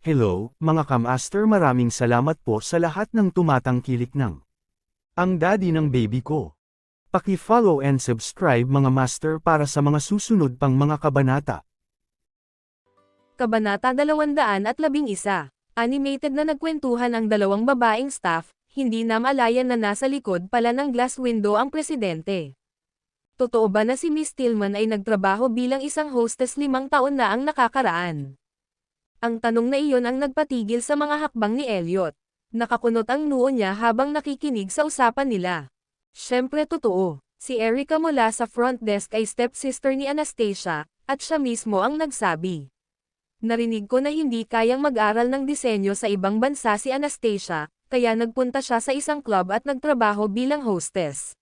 Hello, mga kamaster, maraming salamat po sa lahat ng tumatangkilik ng ang daddy ng baby ko. Paki-follow and subscribe mga master para sa mga susunod pang mga kabanata. Kabanata 211. Animated na nagkwentuhan ang dalawang babaeng staff, hindi na malayan na nasa likod pala ng glass window ang presidente. Totoo ba na si Miss Tillman ay nagtrabaho bilang isang hostess 5 taon na ang nakakaraan? Ang tanong na iyon ang nagpatigil sa mga hakbang ni Elliot. Nakakunot ang noo niya habang nakikinig sa usapan nila. Siyempre totoo, si Erica mula sa front desk ay stepsister ni Anastasia, at siya mismo ang nagsabi. Narinig ko na hindi kayang mag-aral ng disenyo sa ibang bansa si Anastasia, kaya nagpunta siya sa isang club at nagtrabaho bilang hostess.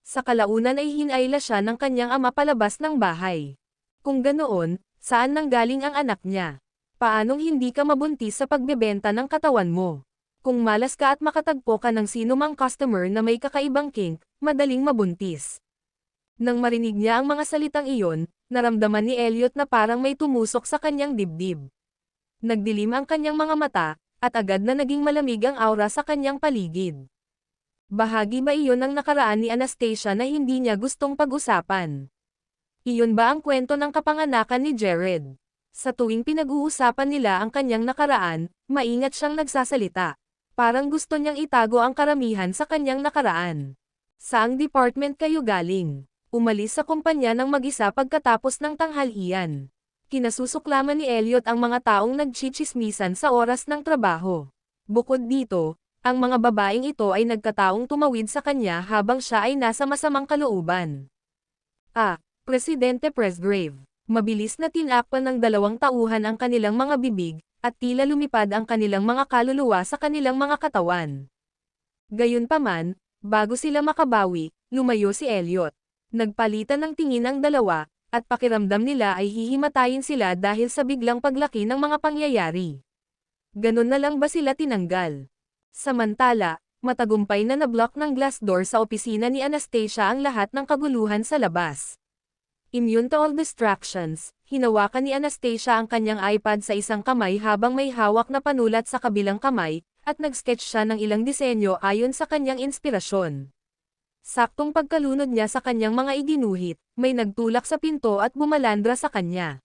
Sa kalaunan ay hinayla siya ng kanyang ama palabas ng bahay. Kung ganoon, saan nanggaling ang anak niya? Paanong hindi ka mabuntis sa pagbebenta ng katawan mo? Kung malas ka at makatagpo ka ng sino mang customer na may kakaibang kink, madaling mabuntis. Nang marinig niya ang mga salitang iyon, naramdaman ni Elliot na parang may tumusok sa kanyang dibdib. Nagdilim ang kanyang mga mata, at agad na naging malamig ang aura sa kanyang paligid. Bahagi ba iyon ng nakaraan ni Anastasia na hindi niya gustong pag-usapan? Iyon ba ang kwento ng kapanganakan ni Jared? Sa tuwing pinag-uusapan nila ang kanyang nakaraan, maingat siyang nagsasalita. Parang gusto niyang itago ang karamihan sa kanyang nakaraan. Saang department kayo galing? Umalis sa kumpanya ng mag-isa pagkatapos ng tanghalian. Kinasusuklaman ni Elliot ang mga taong nagchichismisan sa oras ng trabaho. Bukod dito, ang mga babaeng ito ay nagkataong tumawid sa kanya habang siya ay nasa masamang kalooban. Presidente Presgrave. Mabilis na tinakpan ng dalawang tauhan ang kanilang mga bibig, at tila lumipad ang kanilang mga kaluluwa sa kanilang mga katawan. Gayunpaman, bago sila makabawi, lumayo si Elliot. Nagpalitan ng tingin ang dalawa, at pakiramdam nila ay hihimatayin sila dahil sa biglang paglaki ng mga pangyayari. Ganun na lang ba sila tinanggal? Samantala, matagumpay na nablock ng glass door sa opisina ni Anastasia ang lahat ng kaguluhan sa labas. Immune to all distractions, hinawakan ni Anastasia ang kanyang iPad sa isang kamay habang may hawak na panulat sa kabilang kamay, at nag-sketch siya ng ilang disenyo ayon sa kanyang inspirasyon. Saktong pagkalunod niya sa kanyang mga iginuhit, may nagtulak sa pinto at bumalandra sa kanya.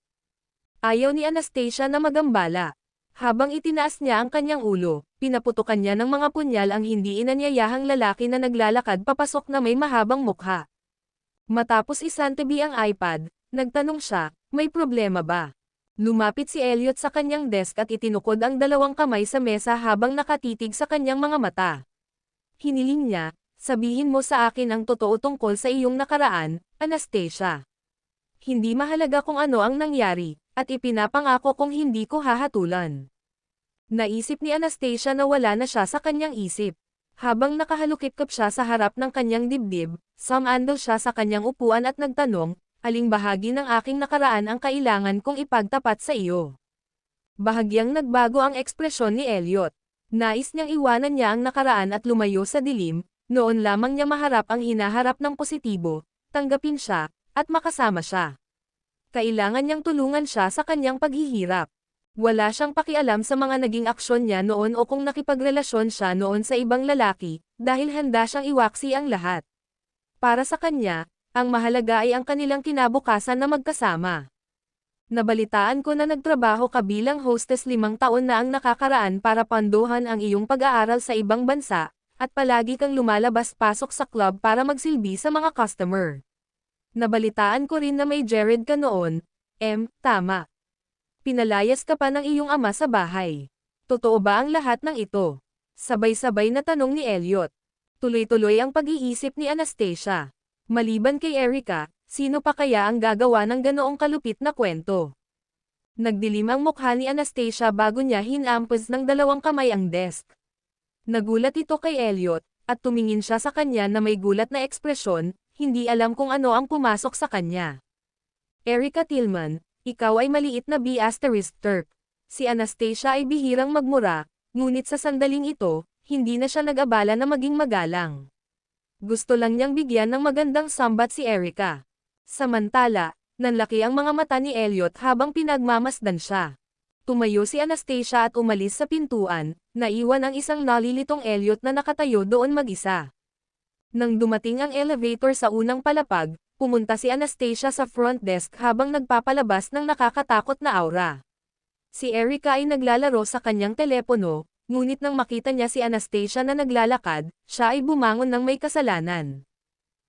Ayaw ni Anastasia na magambala. Habang itinaas niya ang kanyang ulo, pinaputukan niya ng mga punyal ang hindi inanyayahang lalaki na naglalakad papasok na may mahabang mukha. Matapos isantabi ang iPad, nagtanong siya, may problema ba? Lumapit si Elliot sa kanyang desk at itinukod ang dalawang kamay sa mesa habang nakatitig sa kanyang mga mata. Hiniling niya, sabihin mo sa akin ang totoo tungkol sa iyong nakaraan, Anastasia. Hindi mahalaga kung ano ang nangyari, at ipinapangako kong hindi ko hahatulan. Naisip ni Anastasia na wala na siya sa kanyang isip. Habang nakahalukip-kap siya sa harap ng kanyang dibdib, sumandal siya sa kanyang upuan at nagtanong, aling bahagi ng aking nakaraan ang kailangan kong ipagtapat sa iyo? Bahagyang nagbago ang ekspresyon ni Elliot. Nais niyang iwanan niya ang nakaraan at lumayo sa dilim, noon lamang niya maharap ang hinaharap ng positibo, tanggapin siya, at makasama siya. Kailangan niyang tulungan siya sa kanyang paghihirap. Wala siyang pakialam sa mga naging aksyon niya noon o kung nakipagrelasyon siya noon sa ibang lalaki, dahil handa siyang iwaksi ang lahat. Para sa kanya, ang mahalaga ay ang kanilang kinabukasan na magkasama. Nabalitaan ko na nagtrabaho ka bilang hostess 5 taon na ang nakakaraan para panduhan ang iyong pag-aaral sa ibang bansa, at palagi kang lumalabas-pasok sa club para magsilbi sa mga customer. Nabalitaan ko rin na may Jared ka noon, tama. Pinalayas ka pa ng iyong ama sa bahay. Totoo ba ang lahat ng ito? Sabay-sabay na tanong ni Elliot. Tuloy-tuloy ang pag-iisip ni Anastasia. Maliban kay Erica, sino pa kaya ang gagawa ng ganoong kalupit na kwento? Nagdilim ang mukha ni Anastasia bago niya hinampas ng dalawang kamay ang desk. Nagulat ito kay Elliot, at tumingin siya sa kanya na may gulat na ekspresyon, hindi alam kung ano ang pumasok sa kanya. Erica Tillman, ikaw ay maliit na B***. Si Anastasia ay bihirang magmura, ngunit sa sandaling ito, hindi na siya nag-abala na maging magalang. Gusto lang niyang bigyan ng magandang sambat si Erica. Samantala, nanlaki ang mga mata ni Elliot habang pinagmamasdan siya. Tumayo si Anastasia at umalis sa pintuan, naiwan ang isang nalilitong Elliot na nakatayo doon mag-isa. Nang dumating ang elevator sa unang palapag, pumunta si Anastasia sa front desk habang nagpapalabas ng nakakatakot na aura. Si Erica ay naglalaro sa kanyang telepono, ngunit nang makita niya si Anastasia na naglalakad, siya ay bumangon ng may kasalanan.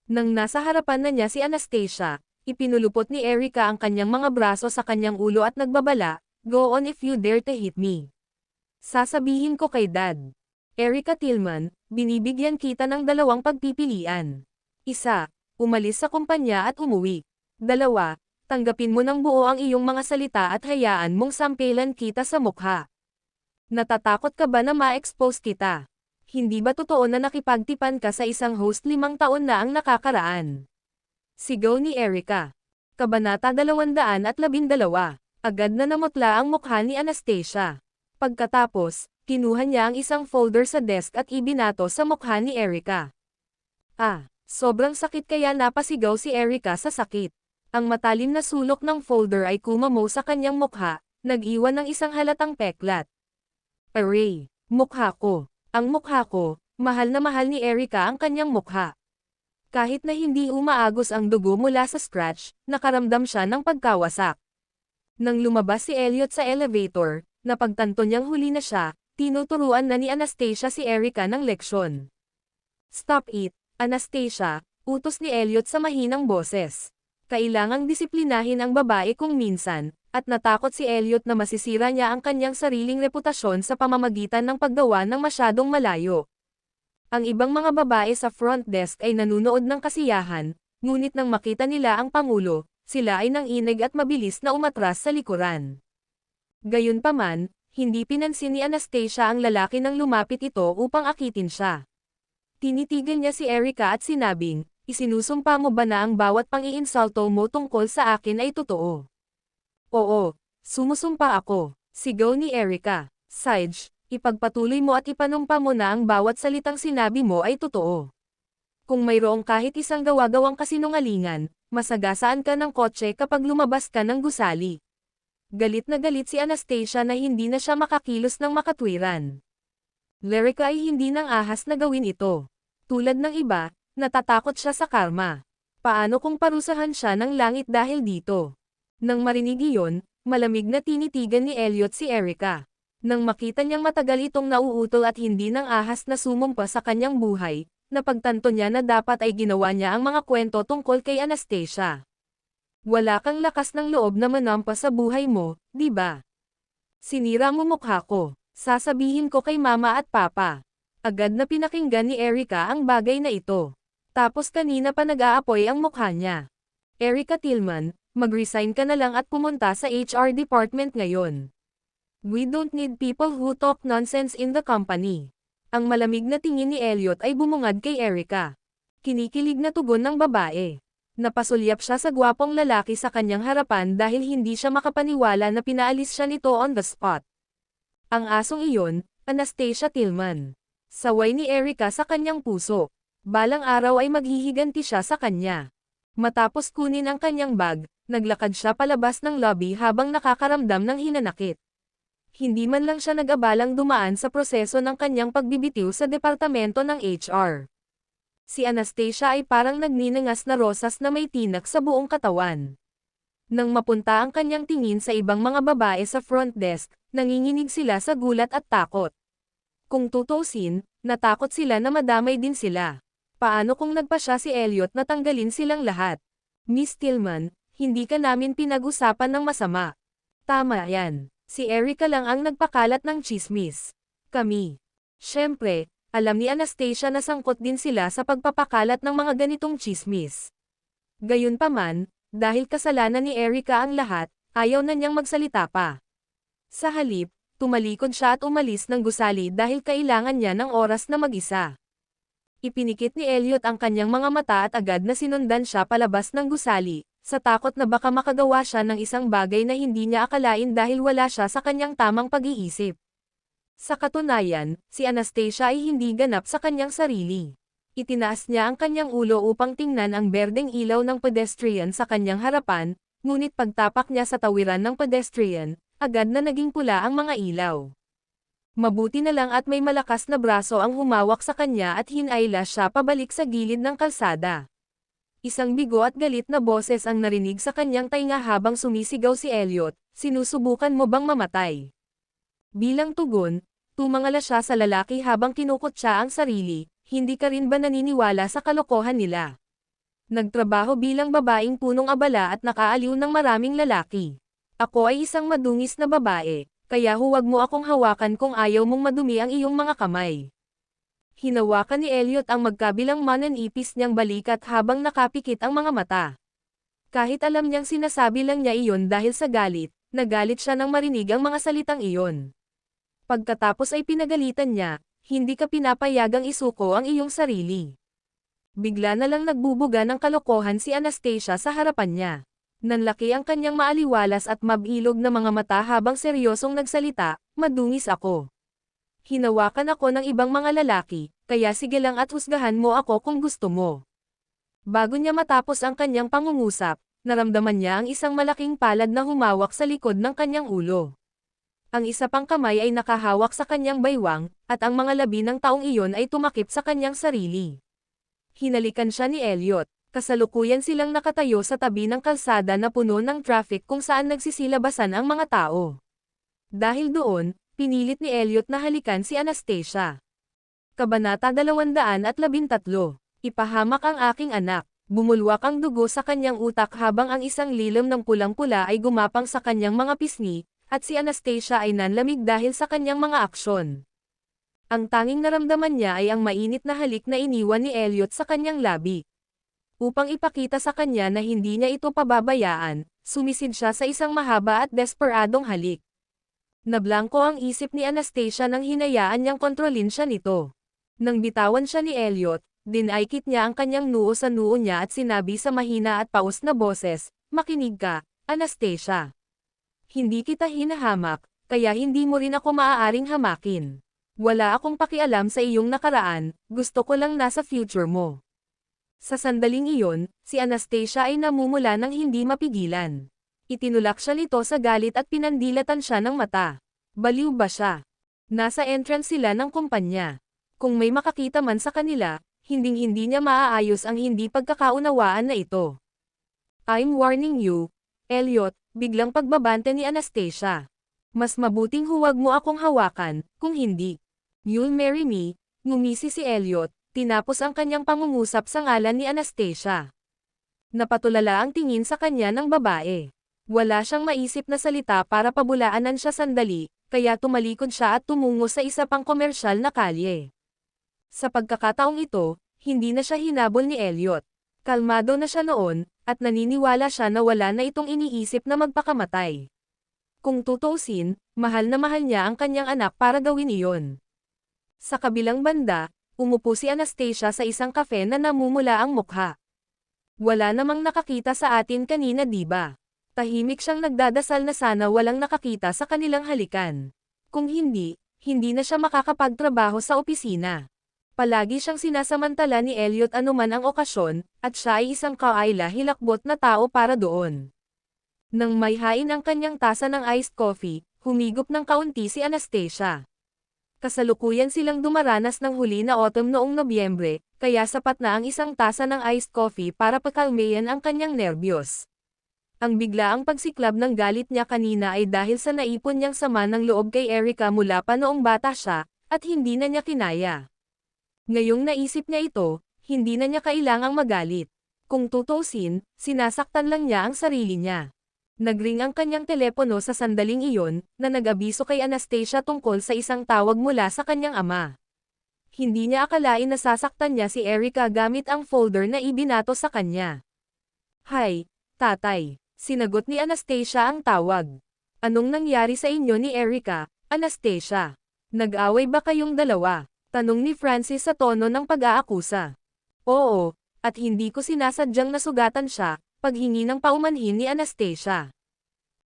Nang nasa harapan na niya si Anastasia, ipinulupot ni Erica ang kanyang mga braso sa kanyang ulo at nagbabala, "Go on if you dare to hit me. Sasabihin ko kay Dad." Erica Tillman, binibigyan kita ng dalawang pagpipilian. 1. Umalis sa kumpanya at umuwi. 2. Tanggapin mo ng buo ang iyong mga salita at hayaan mong sampelan kita sa mukha. Natatakot ka ba na ma-expose kita? Hindi ba totoo na nakipagtipan ka sa isang host 5 taon na ang nakakaraan? Sigaw ni Erica. Kabanata 212. Agad na namutla ang mukha ni Anastasia. Pagkatapos, kinuha niya ang isang folder sa desk at ibinato sa mukha ni Erica. Sobrang sakit kaya napasigaw si Erica sa sakit. Ang matalim na sulok ng folder ay kumamo sa kanyang mukha, nag-iwan ng isang halatang peklat. Aray, mukha ko. Ang mukha ko, mahal na mahal ni Erica ang kanyang mukha. Kahit na hindi umaagos ang dugo mula sa scratch, nakaramdam siya ng pagkawasak. Nang lumabas si Elliot sa elevator, napagtanto niyang huli na siya, tinuturuan na ni Anastasia si Erica ng leksyon. "Stop it, Anastasia," utos ni Elliot sa mahinang boses. Kailangang disiplinahin ang babae kung minsan, at natakot si Elliot na masisira niya ang kanyang sariling reputasyon sa pamamagitan ng paggawa ng masyadong malayo. Ang ibang mga babae sa front desk ay nanunood ng kasiyahan, ngunit nang makita nila ang Pangulo, sila ay nanginig at mabilis na umatras sa likuran. Gayunpaman, hindi pinansin ni Anastasia ang lalaki nang lumapit ito upang akitin siya. Tinitigil niya si Erica at sinabing, "Isinusumpa mo ba na ang bawat pang-iinsulto mo tungkol sa akin ay totoo?" "Oo, sumusumpa ako," sigaw ni Erica. "Sage, ipagpatuloy mo at ipanumpa mo na ang bawat salitang sinabi mo ay totoo. Kung mayroong kahit isang gawa-gawang kasinungalingan, masagasaan ka ng kotse kapag lumabas ka ng gusali." Galit na galit si Anastasia na hindi na siya makakilos ng makatwiran. Erica ay hindi nang ahas na gawin ito. Tulad ng iba, natatakot siya sa karma. Paano kung parusahan siya ng langit dahil dito? Nang marinig iyon, malamig na tinitigan ni Elliot si Erica. Nang makita niyang matagal itong nauutol at hindi nang ahas na sumumpa sa kanyang buhay, napagtanto niya na dapat ay ginawa niya ang mga kwento tungkol kay Anastasia. "Wala kang lakas ng loob na manampa sa buhay mo, di ba? Sinira mo mukha ko. Sasabihin ko kay Mama at Papa." Agad na pinakinggan ni Erica ang bagay na ito. Tapos kanina pa nag-aapoy ang mukha niya. "Erica Tillman, mag-resign ka na lang at pumunta sa HR department ngayon. We don't need people who talk nonsense in the company." Ang malamig na tingin ni Elliot ay bumungad kay Erica. Kinikilig na tugon ng babae. Napasulyap siya sa gwapong lalaki sa kanyang harapan dahil hindi siya makapaniwala na pinaalis siya nito on the spot. Ang asong iyon, Anastasia Tillman. Saway ni Erica sa kanyang puso. Balang araw ay maghihiganti siya sa kanya. Matapos kunin ang kanyang bag, naglakad siya palabas ng lobby habang nakakaramdam ng hinanakit. Hindi man lang siya nag-abalang dumaan sa proseso ng kanyang pagbibitiw sa departamento ng HR. Si Anastasia ay parang nagninangas na rosas na may tinak sa buong katawan. Nang mapunta ang kanyang tingin sa ibang mga babae sa front desk, nanginginig sila sa gulat at takot. Kung tutusin, natakot sila na madamay din sila. Paano kung nagpa siya si Elliot na tanggalin silang lahat? "Miss Tillman, hindi ka namin pinag-usapan ng masama." "Tama yan. Si Erica lang ang nagpakalat ng chismis. Kami." Siyempre, alam ni Anastasia na sangkot din sila sa pagpapakalat ng mga ganitong chismis. Gayunpaman, dahil kasalanan ni Erica ang lahat, ayaw na niyang magsalita pa. Sa halip, tumalikod siya at umalis ng gusali dahil kailangan niya ng oras na mag-isa. Ipinikit ni Elliot ang kanyang mga mata at agad na sinundan siya palabas ng gusali, sa takot na baka makagawa siya ng isang bagay na hindi niya akalain dahil wala siya sa kanyang tamang pag-iisip. Sa katunayan, si Anastasia ay hindi ganap sa kanyang sarili. Itinaas niya ang kanyang ulo upang tingnan ang berdeng ilaw ng pedestrian sa kanyang harapan, ngunit pagtapak niya sa tawiran ng pedestrian, agad na naging pula ang mga ilaw. Mabuti na lang at may malakas na braso ang humawak sa kanya at hinayla siya pabalik sa gilid ng kalsada. Isang bigo at galit na boses ang narinig sa kanyang tainga habang sumisigaw si Elliot, "Sinusubukan mo bang mamatay?" Bilang tugon, tumangala siya sa lalaki habang kinukutya ang sarili, "Hindi ka rin ba naniniwala sa kalokohan nila? Nagtrabaho bilang babaeng punong abala at nakaaliw ng maraming lalaki. Ako ay isang madungis na babae, kaya huwag mo akong hawakan kung ayaw mong madumi ang iyong mga kamay." Hinawakan ni Elliot ang magkabilang mananipis niyang balikat habang nakapikit ang mga mata. Kahit alam niyang sinasabi lang niya iyon dahil sa galit, nagalit siya nang marinig ang mga salitang iyon. Pagkatapos ay pinagalitan niya, "Hindi ka pinapayagang isuko ang iyong sarili." Bigla na lang nagbubuga ng kalokohan si Anastasia sa harapan niya. Nanlaki ang kanyang maaliwalas at mabilog na mga mata habang seryosong nagsalita, "Madungis ako. Hinawakan ako ng ibang mga lalaki, kaya sige lang at husgahan mo ako kung gusto mo." Bago niya matapos ang kanyang pangungusap, naramdaman niya ang isang malaking palad na humawak sa likod ng kanyang ulo. Ang isa pang kamay ay nakahawak sa kanyang baywang, at ang mga labi ng taong iyon ay tumakip sa kanyang sarili. Hinalikan siya ni Elliot. Kasalukuyan silang nakatayo sa tabi ng kalsada na puno ng traffic kung saan nagsisilabasan ang mga tao. Dahil doon, pinilit ni Elliot na halikan si Anastasia. Kabanata 213. Ipahamak ang aking anak. Bumulwak ang dugo sa kanyang utak habang ang isang lilam ng pulang-pula ay gumapang sa kanyang mga pisngi, at si Anastasia ay nanlamig dahil sa kanyang mga aksyon. Ang tanging naramdaman niya ay ang mainit na halik na iniwan ni Elliot sa kanyang labi. Upang ipakita sa kanya na hindi niya ito pababayaan, sumisid siya sa isang mahaba at desperadong halik. Nablangko ang isip ni Anastasia nang hinayaan niyang kontrolin siya nito. Nang bitawan siya ni Elliot, dinaikit niya ang kanyang noo sa noo niya at sinabi sa mahina at paus na boses, "Makinig ka, Anastasia. Hindi kita hinahamak, kaya hindi mo rin ako maaaring hamakin. Wala akong pakialam sa iyong nakaraan, gusto ko lang nasa future mo." Sa sandaling iyon, si Anastasia ay namumula ng hindi mapigilan. Itinulak siya nito sa galit at pinandilatan siya ng mata. Baliw ba siya? Nasa entrance sila ng kumpanya. Kung may makakita man sa kanila, hinding-hindi niya maaayos ang hindi pagkakaunawaan na ito. "I'm warning you, Elliot," biglang pagbabante ni Anastasia. "Mas mabuting huwag mo akong hawakan, kung hindi, you'll marry me." Ngumisi si Elliot. Tinapos ang kanyang pangungusap sa ngalan ni Anastasia. Napatulala ang tingin sa kanya ng babae. Wala siyang maisip na salita para pabulaanan siya sandali, kaya tumalikod siya at tumungo sa isa pang komersyal na kalye. Sa pagkakataong ito, hindi na siya hinabol ni Elliot. Kalmado na siya noon, at naniniwala siya na wala na itong iniisip na magpakamatay. Kung tutuusin, mahal na mahal niya ang kanyang anak para gawin iyon. Sa kabilang banda, umupo si Anastasia sa isang kafe na namumula ang mukha. "Wala namang nakakita sa atin kanina, diba?" Tahimik siyang nagdadasal na sana walang nakakita sa kanilang halikan. Kung hindi, hindi na siya makakapagtrabaho sa opisina. Palagi siyang sinasamantala ni Elliot anuman ang okasyon, at siya ay isang kaayla-hilakbot na tao para doon. Nang may hain ang kanyang tasa ng iced coffee, humigop ng kaunti si Anastasia. Kasalukuyan silang dumaranas ng huli na autumn noong Nobyembre, kaya sapat na ang isang tasa ng iced coffee para pakalmayan ang kanyang nerbiyos. Ang biglaang pagsiklab ng galit niya kanina ay dahil sa naipon niyang sama ng loob kay Erica mula pa noong bata siya, at hindi na niya kinaya. Ngayong naisip niya ito, hindi na niya kailangang magalit. Kung tutuusin, sinasaktan lang niya ang sarili niya. Nagring ang kanyang telepono sa sandaling iyon, na nag-abiso kay Anastasia tungkol sa isang tawag mula sa kanyang ama. Hindi niya akalain na sasaktan niya si Erica gamit ang folder na ibinato sa kanya. "Hi, tatay." Sinagot ni Anastasia ang tawag. "Anong nangyari sa inyo ni Erica, Anastasia? Nag-away ba kayong dalawa?" Tanong ni Francis sa tono ng pag-aakusa. "Oo, at hindi ko sinasadyang nasugatan siya," paghingi ng paumanhin ni Anastasia.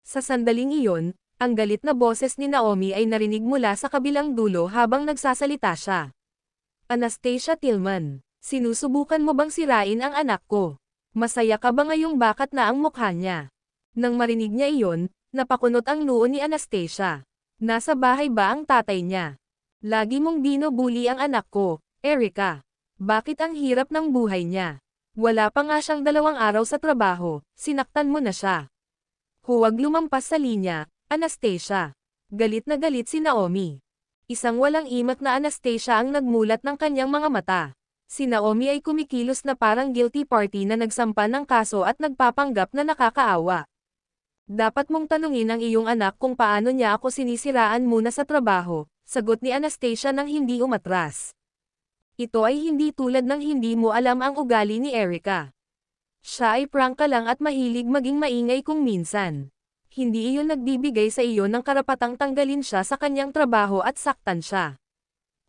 Sa sandaling iyon, ang galit na boses ni Naomi ay narinig mula sa kabilang dulo habang nagsasalita siya. "Anastasia Tillman, sinusubukan mo bang sirain ang anak ko? Masaya ka ba ngayong bakat na ang mukha niya?" Nang marinig niya iyon, Napakunot ang noo ni Anastasia. Nasa bahay ba ang tatay niya? Lagi mong binubuli ang anak ko, Erica. Bakit ang hirap ng buhay niya? Wala pa nga siyang 2 araw sa trabaho, sinaktan mo na siya. Huwag lumampas sa linya, Anastasia. Galit na galit si Naomi. Isang walang imak na Anastasia ang nagmulat ng kanyang mga mata. Si Naomi ay kumikilos na parang guilty party na nagsampa ng kaso at nagpapanggap na nakakaawa. Dapat mong tanungin ang iyong anak kung paano niya ako sinisiraan muna sa trabaho, sagot ni Anastasia nang hindi umatras. Ito ay hindi tulad ng hindi mo alam ang ugali ni Erica. Siya ay prangka lang at mahilig maging maingay kung minsan. Hindi iyon nagbibigay sa iyo ng karapatang tanggalin siya sa kanyang trabaho at saktan siya.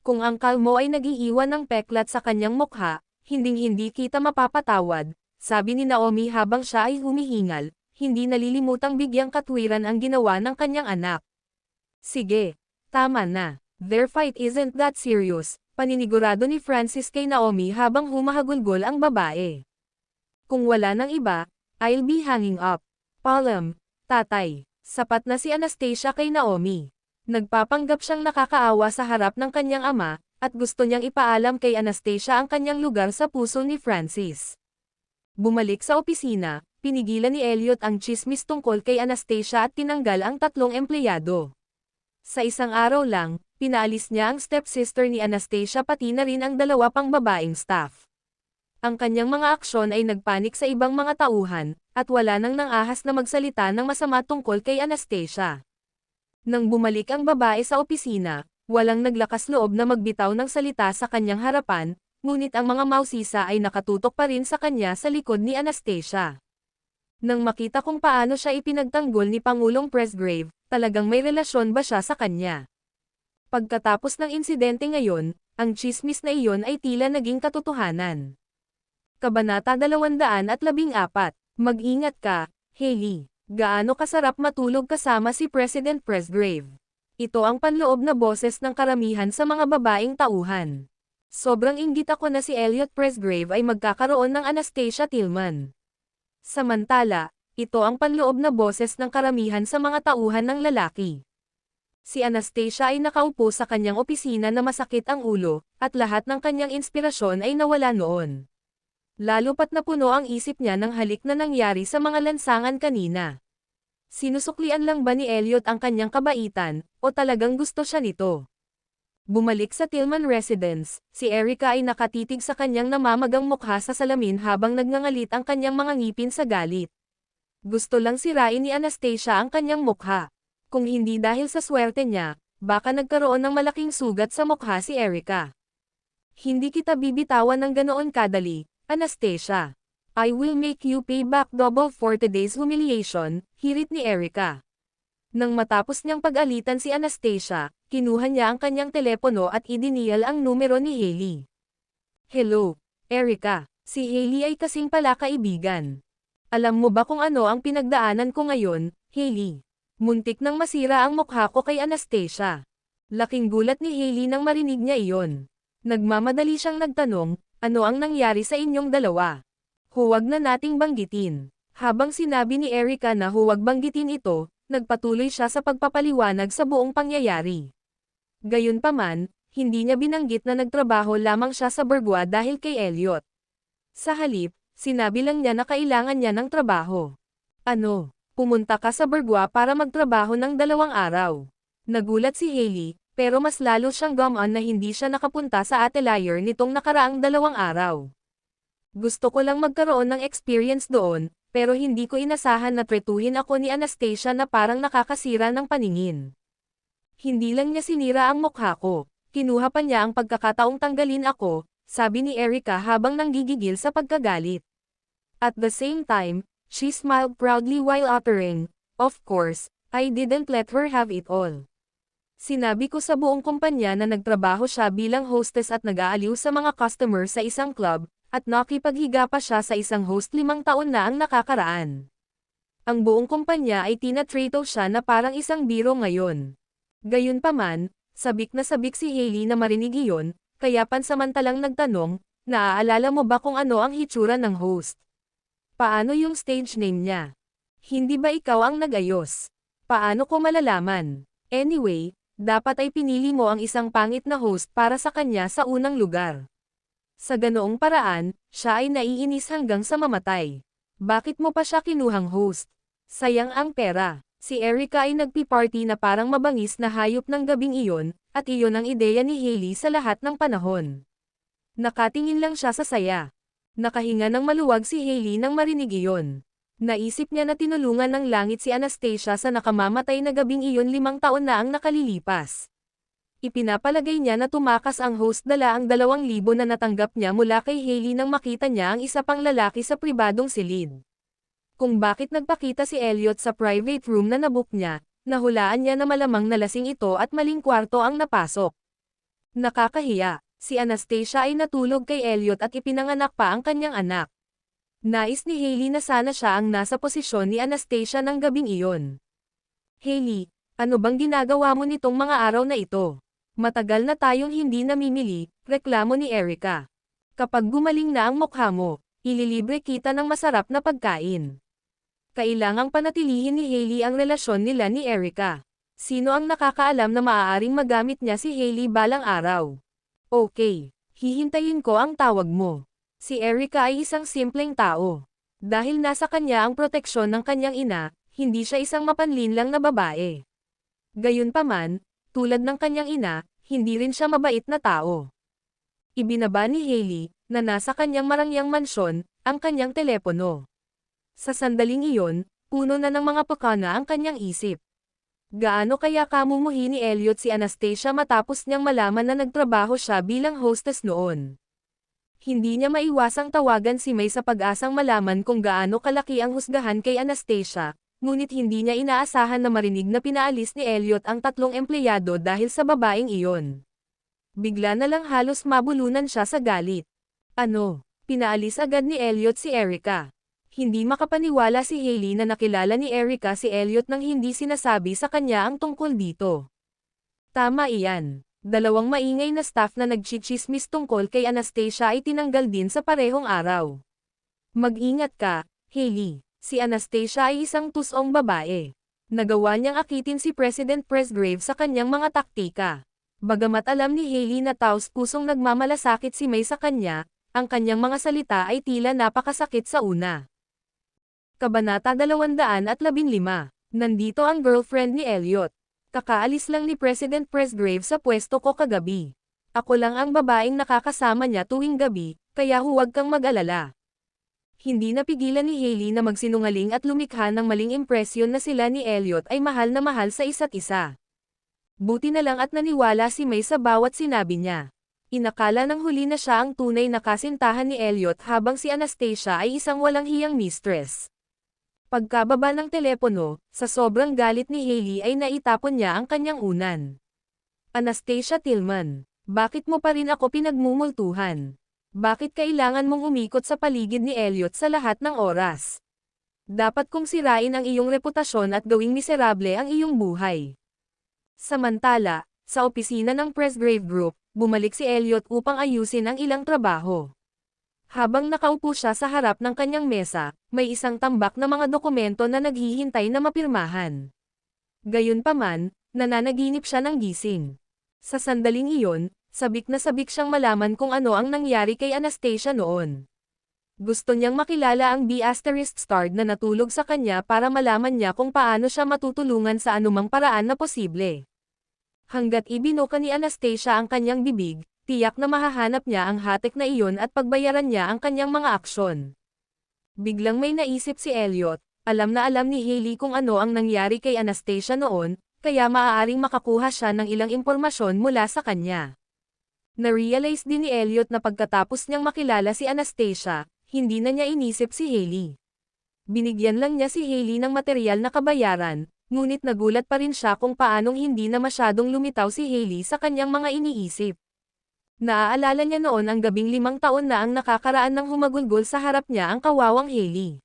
Kung ang kalmo ay nag-iiwan ng peklat sa kanyang mukha, hinding-hindi kita mapapatawad, sabi ni Naomi habang siya ay humihingal. Hindi nalilimutang bigyang katwiran ang ginawa ng kanyang anak. Sige, tama na. Their fight isn't that serious, paninigurado ni Francis kay Naomi habang humahagulgol ang babae. Kung wala nang iba, I'll be hanging up. Palam, tatay, sapat na si Anastasia kay Naomi. Nagpapanggap siyang nakakaawa sa harap ng kanyang ama, at gusto niyang ipaalam kay Anastasia ang kanyang lugar sa puso ni Francis. Bumalik sa opisina, pinigilan ni Elliot ang tsismis tungkol kay Anastasia at tinanggal ang 3 empleyado. Sa isang araw lang, pinaalis niya ang stepsister ni Anastasia pati na rin ang 2 pang babaeng staff. Ang kanyang mga aksyon ay nagpanik sa ibang mga tauhan, at wala nang nangahas na magsalita ng masama tungkol kay Anastasia. Nang bumalik ang babae sa opisina, walang naglakas loob na magbitaw ng salita sa kanyang harapan, ngunit ang mga mausisa ay nakatutok pa rin sa kanya sa likod ni Anastasia. Nang makita kung paano siya ipinagtanggol ni Pangulong Presgrave, talagang may relasyon ba siya sa kanya? Pagkatapos ng insidente ngayon, ang tsismis na iyon ay tila naging katotohanan. Kabanata 214. Mag-ingat ka, Hailey. Gaano kasarap matulog kasama si President Presgrave. Ito ang panloob na boses ng karamihan sa mga babaeng tauhan. Sobrang inggit ako na si Elliot Presgrave ay magkakaroon ng Anastasia Tillman. Samantala, ito ang panloob na boses ng karamihan sa mga tauhan ng lalaki. Si Anastasia ay nakaupo sa kanyang opisina na masakit ang ulo, at lahat ng kanyang inspirasyon ay nawala noon. Lalo pat napuno ang isip niya ng halik na nangyari sa mga lansangan kanina. Sinusuklian lang ba ni Elliot ang kanyang kabaitan, o talagang gusto siya nito? Bumalik sa Tillman residence, si Erica ay nakatitig sa kanyang namamagang mukha sa salamin habang nagngangalit ang kanyang mga ngipin sa galit. Gusto lang sirain ni Anastasia ang kanyang mukha. Kung hindi dahil sa swerte niya, baka nagkaroon ng malaking sugat sa mukha si Erica. Hindi kita bibitawan ng ganoon kadali, Anastasia. I will make you pay back double for today's humiliation, hirit ni Erica. Nang matapos niyang pag-alitan si Anastasia, kinuha niya ang kanyang telepono at idinial ang numero ni Hailey. Hello, Erica. Si Hailey ay kasing pala kaibigan. Alam mo ba kung ano ang pinagdaanan ko ngayon, Hailey? Muntik nang masira ang mukha ko kay Anastasia. Laking gulat ni Hailey nang marinig niya iyon. Nagmamadali siyang nagtanong, ano ang nangyari sa inyong dalawa? Huwag na nating banggitin. Habang sinabi ni Erica na huwag banggitin ito, nagpatuloy siya sa pagpapaliwanag sa buong pangyayari. Gayunpaman, hindi niya binanggit na nagtrabaho lamang siya sa Burgua dahil kay Elliot. Sa halip, sinabi lang niya na kailangan niya ng trabaho. Ano? Pumunta ka sa Burgua para magtrabaho ng 2 araw. Nagulat si Hailey, pero mas lalo siyang gumaan na hindi siya nakapunta sa atelier nitong nakaraang 2 araw. Gusto ko lang magkaroon ng experience doon, pero hindi ko inasahan na tretuhin ako ni Anastasia na parang nakakasira ng paningin. Hindi lang niya sinira ang mukha ko, kinuha pa niya ang pagkakataong tanggalin ako, sabi ni Erica habang nanggigigil sa pagkagalit. At the same time, she smiled proudly while uttering, "Of course, I didn't let her have it all." Sinabi ko sa buong kumpanya na nagtrabaho siya bilang hostess at nag-aaliw sa mga customer sa isang club, at nakipaghiga pa siya sa isang host 5 taon na ang nakakaraan. Ang buong kumpanya ay tinatrato siya na parang isang biro ngayon. Gayunpaman, sabik na sabik si Hailey na marinig iyon, kaya pansamantalang nagtanong, naaalala mo ba kung ano ang hitsura ng host? Paano yung stage name niya? Hindi ba ikaw ang nag-ayos? Paano ko malalaman? Anyway, dapat ay pinili mo ang isang pangit na host para sa kanya sa unang lugar. Sa ganoong paraan, siya ay naiinis hanggang sa mamatay. Bakit mo pa siya kinuhang host? Sayang ang pera. Si Erica ay nagpi-party na parang mabangis na hayop ng gabing iyon, at iyon ang ideya ni Hailey sa lahat ng panahon. Nakatingin lang siya sa saya. Nakahinga ng maluwag si Hailey nang marinig iyon. Naisip niya na tinulungan ng langit si Anastasia sa nakamamatay na gabing iyon 5 taon na ang nakalilipas. Ipinapalagay niya na tumakas ang host dala ang 2,000 na natanggap niya mula kay Hailey nang makita niya ang isa pang lalaki sa pribadong silid. Kung bakit nagpakita si Elliot sa private room na nabook niya, nahulaan niya na malamang nalasing ito at maling kwarto ang napasok. Nakakahiya, si Anastasia ay natulog kay Elliot at ipinanganak pa ang kanyang anak. Nais ni Hailey na sana siya ang nasa posisyon ni Anastasia ng gabing iyon. Hailey, ano bang ginagawa mo nitong mga araw na ito? Matagal na tayong hindi namimili, reklamo ni Erica. Kapag gumaling na ang mukha mo, ililibre kita ng masarap na pagkain. Kailangang panatilihin ni Hailey ang relasyon nila ni Erica. Sino ang nakakaalam na maaaring magamit niya si Hailey balang araw? Okay, hihintayin ko ang tawag mo. Si Erica ay isang simpleng tao. Dahil nasa kanya ang proteksyon ng kanyang ina, hindi siya isang mapanlinlang na babae. Gayunpaman, tulad ng kanyang ina, hindi rin siya mabait na tao. Ibinaba ni Hailey, na nasa kanyang marangyang mansyon, ang kanyang telepono. Sa sandaling iyon, puno na ng mga pakana ang kanyang isip. Gaano kaya kamumuhi ni Elliot si Anastasia matapos niyang malaman na nagtrabaho siya bilang hostess noon? Hindi niya maiwasang tawagan si May sa pag-asang malaman kung gaano kalaki ang husgahan kay Anastasia, ngunit hindi niya inaasahan na marinig na pinaalis ni Elliot ang 3 empleyado dahil sa babaeng iyon. Bigla na lang halos mabulunan siya sa galit. Ano? Pinaalis agad ni Elliot si Erica. Hindi makapaniwala si Hailey na nakilala ni Erica si Elliot nang hindi sinasabi sa kanya ang tungkol dito. Tama iyan. 2 maingay na staff na nagchichismis tungkol kay Anastasia ay tinanggal din sa parehong araw. Mag-ingat ka, Hailey. Si Anastasia ay isang tusong babae. Nagawa niyang akitin si President Presgrave sa kanyang mga taktika. Bagamat alam ni Hailey na taos-pusong nagmamalasakit si May sa kanya, ang kanyang mga salita ay tila napakasakit sa una. Kabanata 215. Nandito ang girlfriend ni Elliot. Kakaalis lang ni President Presgrave sa pwesto ko kagabi. Ako lang ang babaeng nakakasama niya tuwing gabi, kaya huwag kang mag-alala. Hindi napigilan ni Hailey na magsinungaling at lumikha ng maling impresyon na sila ni Elliot ay mahal na mahal sa isa't isa. Buti na lang at naniwala si May sa bawat sinabi niya. Inakala ng huli na siya ang tunay na kasintahan ni Elliot habang si Anastasia ay isang walang hiyang mistress. Pagkababa ng telepono, sa sobrang galit ni Hailey ay naitapon niya ang kanyang unan. Anastasia Tillman, bakit mo pa rin ako pinagmumultuhan? Bakit kailangan mong umikot sa paligid ni Elliot sa lahat ng oras? Dapat kong sirain ang iyong reputasyon at gawing miserable ang iyong buhay. Samantala, sa opisina ng Presgrave Group, bumalik si Elliot upang ayusin ang ilang trabaho. Habang nakaupo siya sa harap ng kanyang mesa, may isang tambak na mga dokumento na naghihintay na mapirmahan. Gayunpaman, nananaginip siya ng gising. Sa sandaling iyon, sabik na sabik siyang malaman kung ano ang nangyari kay Anastasia noon. Gusto niyang makilala ang B**** na natulog sa kanya para malaman niya kung paano siya matutulungan sa anumang paraan na posible. Hanggat ibinuka ni Anastasia ang kanyang bibig, tiyak na mahahanap niya ang hatek na iyon at pagbayaran niya ang kanyang mga aksyon. Biglang may naisip si Elliot, alam na alam ni Hailey kung ano ang nangyari kay Anastasia noon, kaya maaaring makakuha siya ng ilang impormasyon mula sa kanya. Na-realize din ni Elliot na pagkatapos niyang makilala si Anastasia, hindi na niya inisip si Hailey. Binigyan lang niya si Hailey ng material na kabayaran, ngunit nagulat pa rin siya kung paanong hindi na masyadong lumitaw si Hailey sa kanyang mga iniisip. Naaalala niya noon ang gabing 5 taon na ang nakakaraan ng humagulgol sa harap niya ang kawawang Hailey.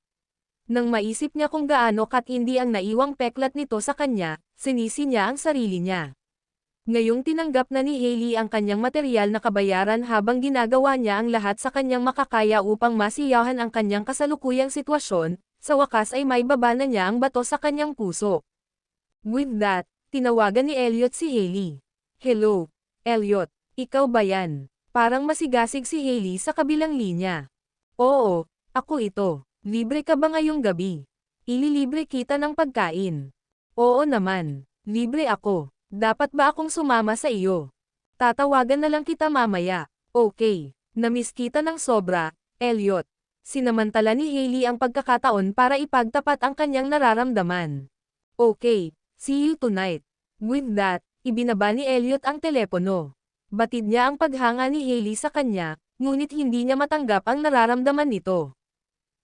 Nang maisip niya kung gaano katindi ang naiwang peklat nito sa kanya, sinisi niya ang sarili niya. Ngayong tinanggap na ni Hailey ang kanyang material na kabayaran habang ginagawa niya ang lahat sa kanyang makakaya upang masiyahan ang kanyang kasalukuyang sitwasyon, sa wakas ay may baba na niya ang bato sa kanyang puso. With that, tinawagan ni Elliot si Hailey. Hello, Elliot, ikaw ba yan? Parang masigasig si Hailey sa kabilang linya. Oo, ako ito. Libre ka ba ngayong gabi? Ililibre kita ng pagkain. Oo naman, libre ako. Dapat ba akong sumama sa iyo? Tatawagan na lang kita mamaya. Okay, namiss kita ng sobra, Elliot. Sinamantala ni Hailey ang pagkakataon para ipagtapat ang kanyang nararamdaman. Okay, see you tonight. With that, ibinaba ni Elliot ang telepono. Batid niya ang paghanga ni Hailey sa kanya, ngunit hindi niya matanggap ang nararamdaman nito.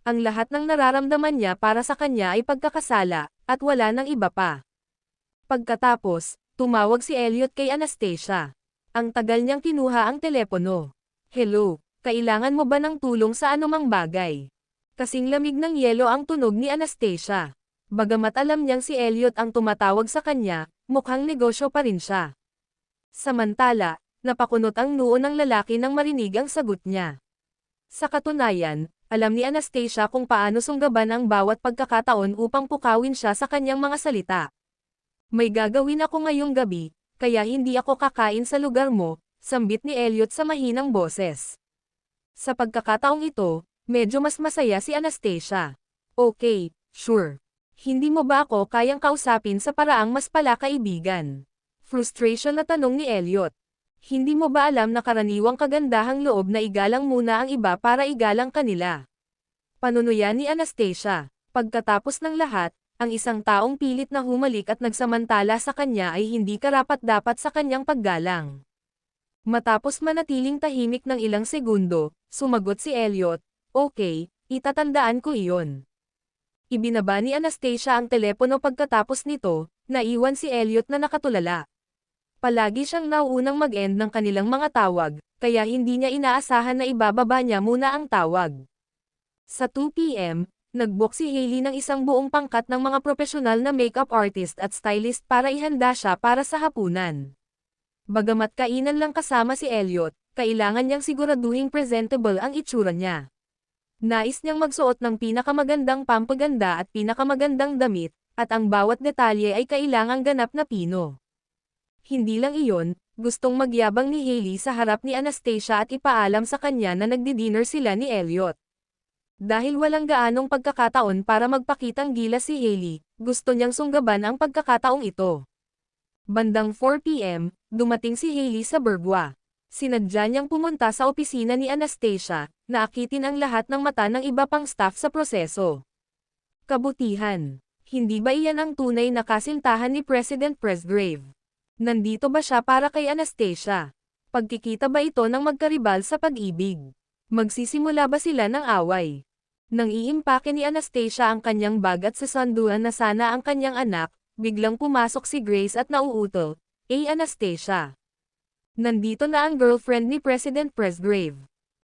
Ang lahat ng nararamdaman niya para sa kanya ay pagkakasala, at wala nang iba pa. Pagkatapos, tumawag si Elliot kay Anastasia. Ang tagal niyang kinuha ang telepono. Hello, kailangan mo ba ng tulong sa anumang bagay? Kasing lamig ng yelo ang tunog ni Anastasia. Bagamat alam niyang si Elliot ang tumatawag sa kanya, mukhang negosyo pa rin siya. Samantala, napakunot ang noo ng lalaki nang marinig ang sagot niya. Sa katunayan, alam ni Anastasia kung paano sunggaban ang bawat pagkakataon upang pukawin siya sa kanyang mga salita. May gagawin ako ngayong gabi, kaya hindi ako kakain sa lugar mo, sambit ni Elliot sa mahinang boses. Sa pagkakataong ito, medyo mas masaya si Anastasia. Okay, sure. Hindi mo ba ako kayang kausapin sa paraang mas palakaibigan? Frustration na tanong ni Elliot. Hindi mo ba alam na karaniwang kagandahang loob na igalang muna ang iba para igalang kanila? Panunuyan ni Anastasia. Pagkatapos ng lahat, ang isang taong pilit na humalik at nagsamantala sa kanya ay hindi karapat-dapat sa kanyang paggalang. Matapos manatiling tahimik ng ilang segundo, sumagot si Elliot, okay, itatandaan ko iyon. Ibinaba ni Anastasia ang telepono pagkatapos nito, naiwan si Elliot na nakatulala. Palagi siyang nauunang mag-end ng kanilang mga tawag, kaya hindi niya inaasahan na ibababa niya muna ang tawag. Sa 2 p.m., nag-book si Hailey ng isang buong pangkat ng mga profesional na makeup artist at stylist para ihanda siya para sa hapunan. Bagamat kainan lang kasama si Elliot, kailangan niyang siguraduhing presentable ang itsura niya. Nais niyang magsuot ng pinakamagandang pampaganda at pinakamagandang damit, at ang bawat detalye ay kailangang ganap na pino. Hindi lang iyon, gustong magyabang ni Hailey sa harap ni Anastasia at ipaalam sa kanya na nagdi-dinner sila ni Elliot. Dahil walang gaanong pagkakataon para magpakitang gilas si Hailey, gusto niyang sunggaban ang pagkakataong ito. Bandang 4 p.m., dumating si Hailey sa Burgwa. Sinadya niyang pumunta sa opisina ni Anastasia, na akitin ang lahat ng mata ng iba pang staff sa proseso. Kabutihan. Hindi ba iyan ang tunay na kasintahan ni President Presgrave? Nandito ba siya para kay Anastasia? Pagkikita ba ito ng magkaribal sa pag-ibig? Magsisimula ba sila ng away? Nang iimpake ni Anastasia ang kanyang bag at sasanduan na sana ang kanyang anak, biglang pumasok si Grace at nauutol, Anastasia. Nandito na ang girlfriend ni President Presgrave.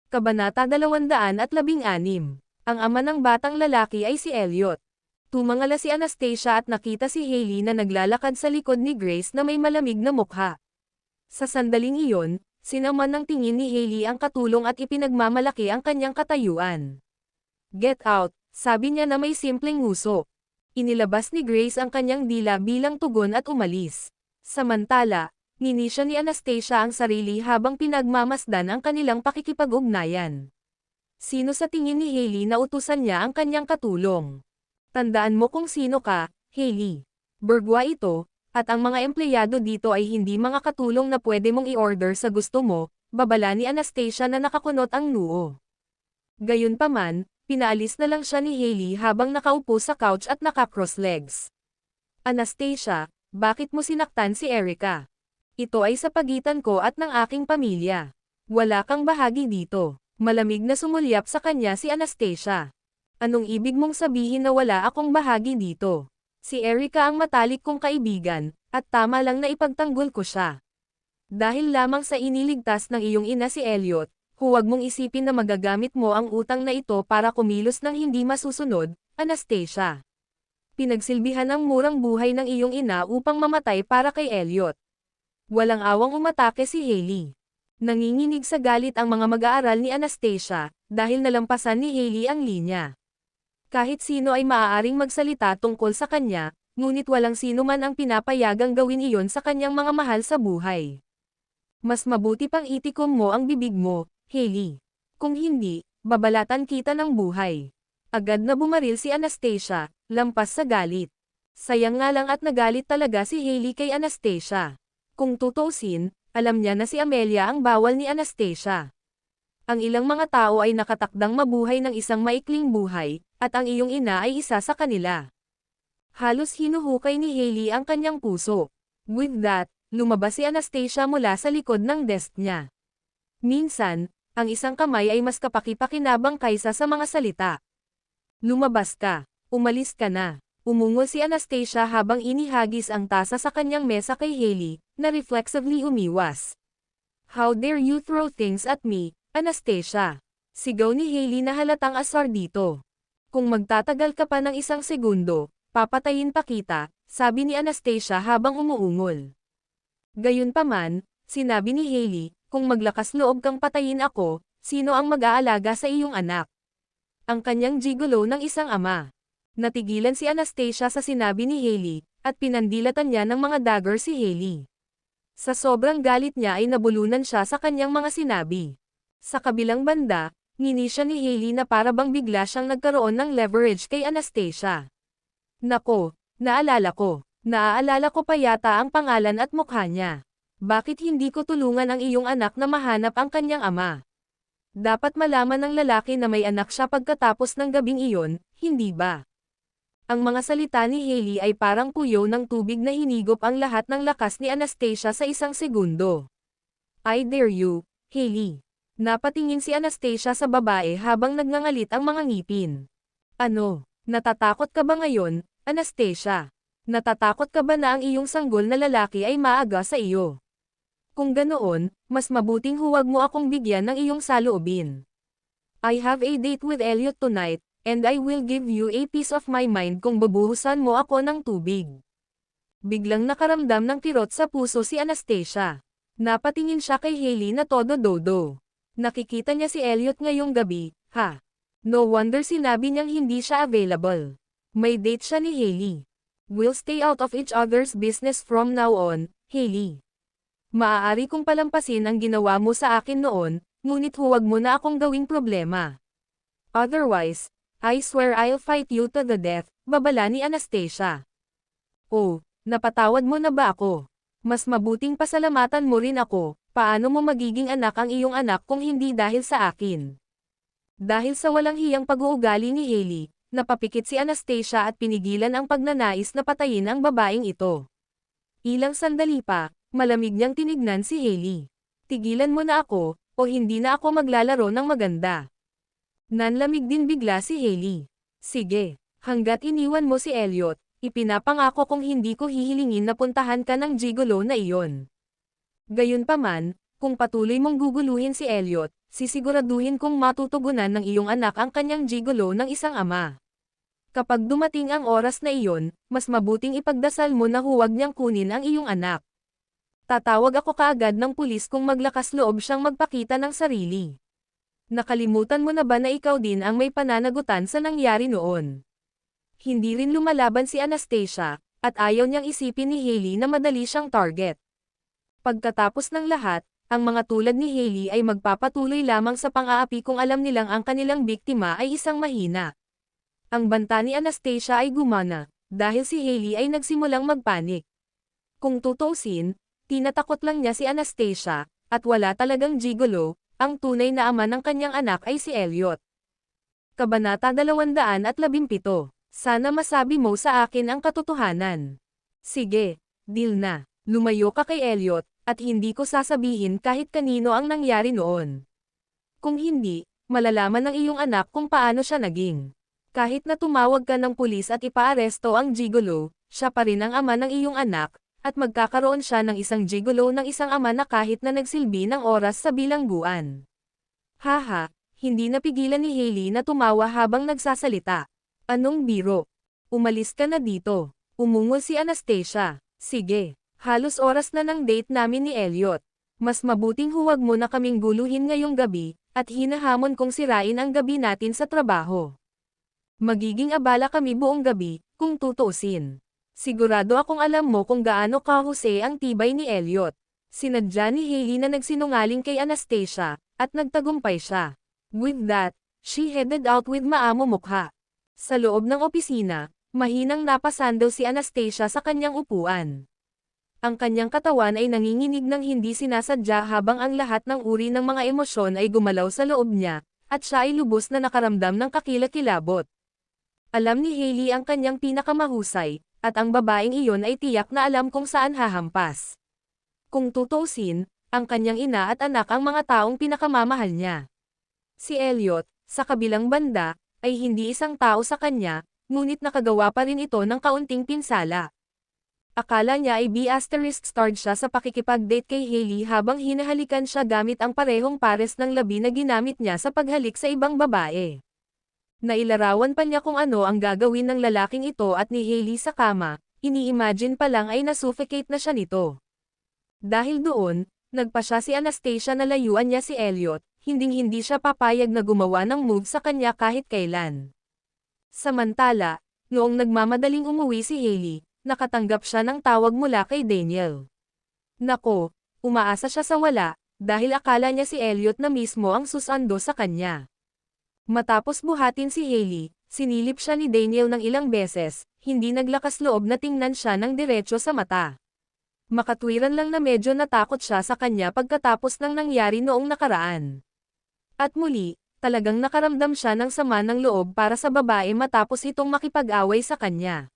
Kabanata 216. Ang ama ng batang lalaki ay si Elliot. Tumangala si Anastasia at nakita si Hailey na naglalakad sa likod ni Grace na may malamig na mukha. Sa sandaling iyon, sinaman ng tingin ni Hailey ang katulong at ipinagmamalaki ang kanyang katayuan. Get out, sabi niya na may simpleng nguso. Inilabas ni Grace ang kanyang dila bilang tugon at umalis. Samantala, ninisya ni Anastasia ang sarili habang pinagmamasdan ang kanilang pakikipag-ugnayan. Sino sa tingin ni Hailey na utusan niya ang kanyang katulong? Tandaan mo kung sino ka, Hailey. Burgwa ito, at ang mga empleyado dito ay hindi mga katulong na pwede mong i-order sa gusto mo, babala ni Anastasia na nakakunot ang noo. Gayunpaman, pinaalis na lang siya ni Hailey habang nakaupo sa couch at naka-cross legs. Anastasia, bakit mo sinaktan si Erica? Ito ay sa pagitan ko at ng aking pamilya. Wala kang bahagi dito. Malamig na sumulyap sa kanya si Anastasia. Anong ibig mong sabihin na wala akong bahagi dito? Si Erica ang matalik kong kaibigan, at tama lang na ipagtanggol ko siya. Dahil lamang sa iniligtas ng iyong ina si Elliot, huwag mong isipin na magagamit mo ang utang na ito para kumilos ng hindi masusunod, Anastasia. Pinagsilbihan ang murang buhay ng iyong ina upang mamatay para kay Elliot. Walang awang umatake si Hailey. Nanginginig sa galit ang mga mag-aaral ni Anastasia, dahil nalampasan ni Hailey ang linya. Kahit sino ay maaaring magsalita tungkol sa kanya, ngunit walang sino man ang pinapayagang gawin iyon sa kanyang mga mahal sa buhay. Mas mabuti pang itikom mo ang bibig mo, Hailey. Kung hindi, babalatan kita ng buhay. Agad na bumaril si Anastasia, lampas sa galit. Sayang nga lang at nagalit talaga si Hailey kay Anastasia. Kung tutuusin, alam niya na si Amelia ang bawal ni Anastasia. Ang ilang mga tao ay nakatakdang mabuhay ng isang maikling buhay, at ang iyong ina ay isa sa kanila. Halos hinuhukay ni Hailey ang kanyang puso. With that, lumabas si Anastasia mula sa likod ng desk niya. Minsan, ang isang kamay ay mas kapaki-pakinabang kaysa sa mga salita. Lumabas ka. Umalis ka na. Umungol si Anastasia habang inihagis ang tasa sa kanyang mesa kay Hailey, na reflexively umiwas. How dare you throw things at me, Anastasia? Sigaw ni Hailey na halatang asar dito. Kung magtatagal ka pa ng isang segundo, papatayin pa kita, sabi ni Anastasia habang umuungol. Gayunpaman, sinabi ni Hailey, kung maglakas loob kang patayin ako, sino ang mag-aalaga sa iyong anak? Ang kanyang gigolo ng isang ama. Natigilan si Anastasia sa sinabi ni Hailey, at pinandilatan niya ng mga dagger si Hailey. Sa sobrang galit niya ay nabulunan siya sa kanyang mga sinabi. Sa kabilang banda, ngini siya ni Hailey na para bang bigla siyang nagkaroon ng leverage kay Anastasia. Nako, naaalala ko pa yata ang pangalan at mukha niya. Bakit hindi ko tulungan ang iyong anak na mahanap ang kanyang ama? Dapat malaman ng lalaki na may anak siya pagkatapos ng gabing iyon, hindi ba? Ang mga salita ni Hailey ay parang puyo ng tubig na hinigop ang lahat ng lakas ni Anastasia sa isang segundo. I dare you, Hailey. Napatingin si Anastasia sa babae habang nagngangalit ang mga ngipin. Ano, natatakot ka ba ngayon, Anastasia? Natatakot ka ba na ang iyong sanggol na lalaki ay maaga sa iyo? Kung ganoon, mas mabuting huwag mo akong bigyan ng iyong saloobin. I have a date with Elliot tonight, and I will give you a piece of my mind kung babuhusan mo ako ng tubig. Biglang nakaramdam ng kirot sa puso si Anastasia. Napatingin siya kay Hailey na todo-dodo. Nakikita niya si Elliot ngayong gabi, ha? No wonder sinabi niyang hindi siya available. May date siya ni Hailey. We'll stay out of each other's business from now on, Hailey. Maaari kong palampasin ang ginawa mo sa akin noon, ngunit huwag mo na akong gawing problema. Otherwise, I swear I'll fight you to the death, babala ni Anastasia. Oh, napatawad mo na ba ako? Mas mabuting pasalamatan mo rin ako, paano mo magiging anak ang iyong anak kung hindi dahil sa akin? Dahil sa walang hiyang pag-uugali ni Hailey, napapikit si Anastasia at pinigilan ang pagnanais na patayin ang babaeng ito. Ilang sandali pa, malamig niyang tinignan si Hailey. Tigilan mo na ako, o hindi na ako maglalaro ng maganda. Nanlamig din bigla si Hailey. Sige, hanggat iniwan mo si Elliot, ipinapangako kong hindi ko hihilingin na puntahan ka ng gigolo na iyon. Gayunpaman, kung patuloy mong guguluhin si Elliot, sisiguraduhin kong matutugunan ng iyong anak ang kanyang gigolo ng isang ama. Kapag dumating ang oras na iyon, mas mabuting ipagdasal mo na huwag niyang kunin ang iyong anak. Tatawag ako kaagad ng pulis kung maglakas loob siyang magpakita ng sarili. Nakalimutan mo na ba na ikaw din ang may pananagutan sa nangyari noon? Hindi rin lumalaban si Anastasia, at ayaw niyang isipin ni Hailey na madali siyang target. Pagkatapos ng lahat, ang mga tulad ni Hailey ay magpapatuloy lamang sa pang-aapi kung alam nilang ang kanilang biktima ay isang mahina. Ang banta ni Anastasia ay gumana, dahil si Hailey ay nagsimulang magpanik. Kung tutuusin, tinatakot lang niya si Anastasia, at wala talagang gigolo, ang tunay na ama ng kanyang anak ay si Elliot. Kabanata 217. Sana masabi mo sa akin ang katotohanan. Sige, deal na. Lumayo ka kay Elliot, at hindi ko sasabihin kahit kanino ang nangyari noon. Kung hindi, malalaman ng iyong anak kung paano siya naging. Kahit na tumawag ka ng pulis at ipaaresto ang gigolo, siya pa rin ang ama ng iyong anak, at magkakaroon siya ng isang gigolo ng isang ama na kahit na nagsilbi ng oras sa bilangguan. Haha, hindi napigilan ni Hailey na tumawa habang nagsasalita. Anong biro? Umalis ka na dito. Umungol si Anastasia. Sige, halos oras na ng date namin ni Elliot. Mas mabuting huwag mo na kaming guluhin ngayong gabi, at hinahamon kong sirain ang gabi natin sa trabaho. Magiging abala kami buong gabi, kung tutuusin. Sigurado akong alam mo kung gaano kahusay ang tibay ni Elliot. Sinadya ni Hailey na nagsinungaling kay Anastasia, at nagtagumpay siya. With that, she headed out with maamo mukha. Sa loob ng opisina, mahinang napasandal si Anastasia sa kanyang upuan. Ang kanyang katawan ay nanginginig ng hindi sinasadya habang ang lahat ng uri ng mga emosyon ay gumalaw sa loob niya, at siya ay lubos na nakaramdam ng kakilakilabot. Alam ni Hailey ang kanyang pinakamahusay, at ang babaeng iyon ay tiyak na alam kung saan hahampas. Kung tutuusin, ang kanyang ina at anak ang mga taong pinakamamahal niya. Si Elliot, sa kabilang banda, ay hindi isang tao sa kanya, ngunit nakagawa pa rin ito ng kaunting pinsala. Akala niya ay B***starred siya sa pakikipag-date kay Hailey habang hinahalikan siya gamit ang parehong pares ng labi na ginamit niya sa paghalik sa ibang babae. Nailarawan pa niya kung ano ang gagawin ng lalaking ito at ni Hailey sa kama, ini-imagine pa lang ay nasuffocate na siya nito. Dahil doon, nagpa siya si Anastasia na layuan niya si Elliot, hinding-hindi siya papayag na gumawa ng move sa kanya kahit kailan. Samantala, noong nagmamadaling umuwi si Hailey, nakatanggap siya ng tawag mula kay Daniel. Nako, umaasa siya sa wala, dahil akala niya si Elliot na mismo ang susando sa kanya. Matapos buhatin si Hailey, sinilip siya ni Daniel ng ilang beses, hindi naglakas loob na tingnan siya ng diretso sa mata. Makatwiran lang na medyo natakot siya sa kanya pagkatapos ng nangyari noong nakaraan. At muli, talagang nakaramdam siya ng sama ng loob para sa babae matapos itong makipag-away sa kanya.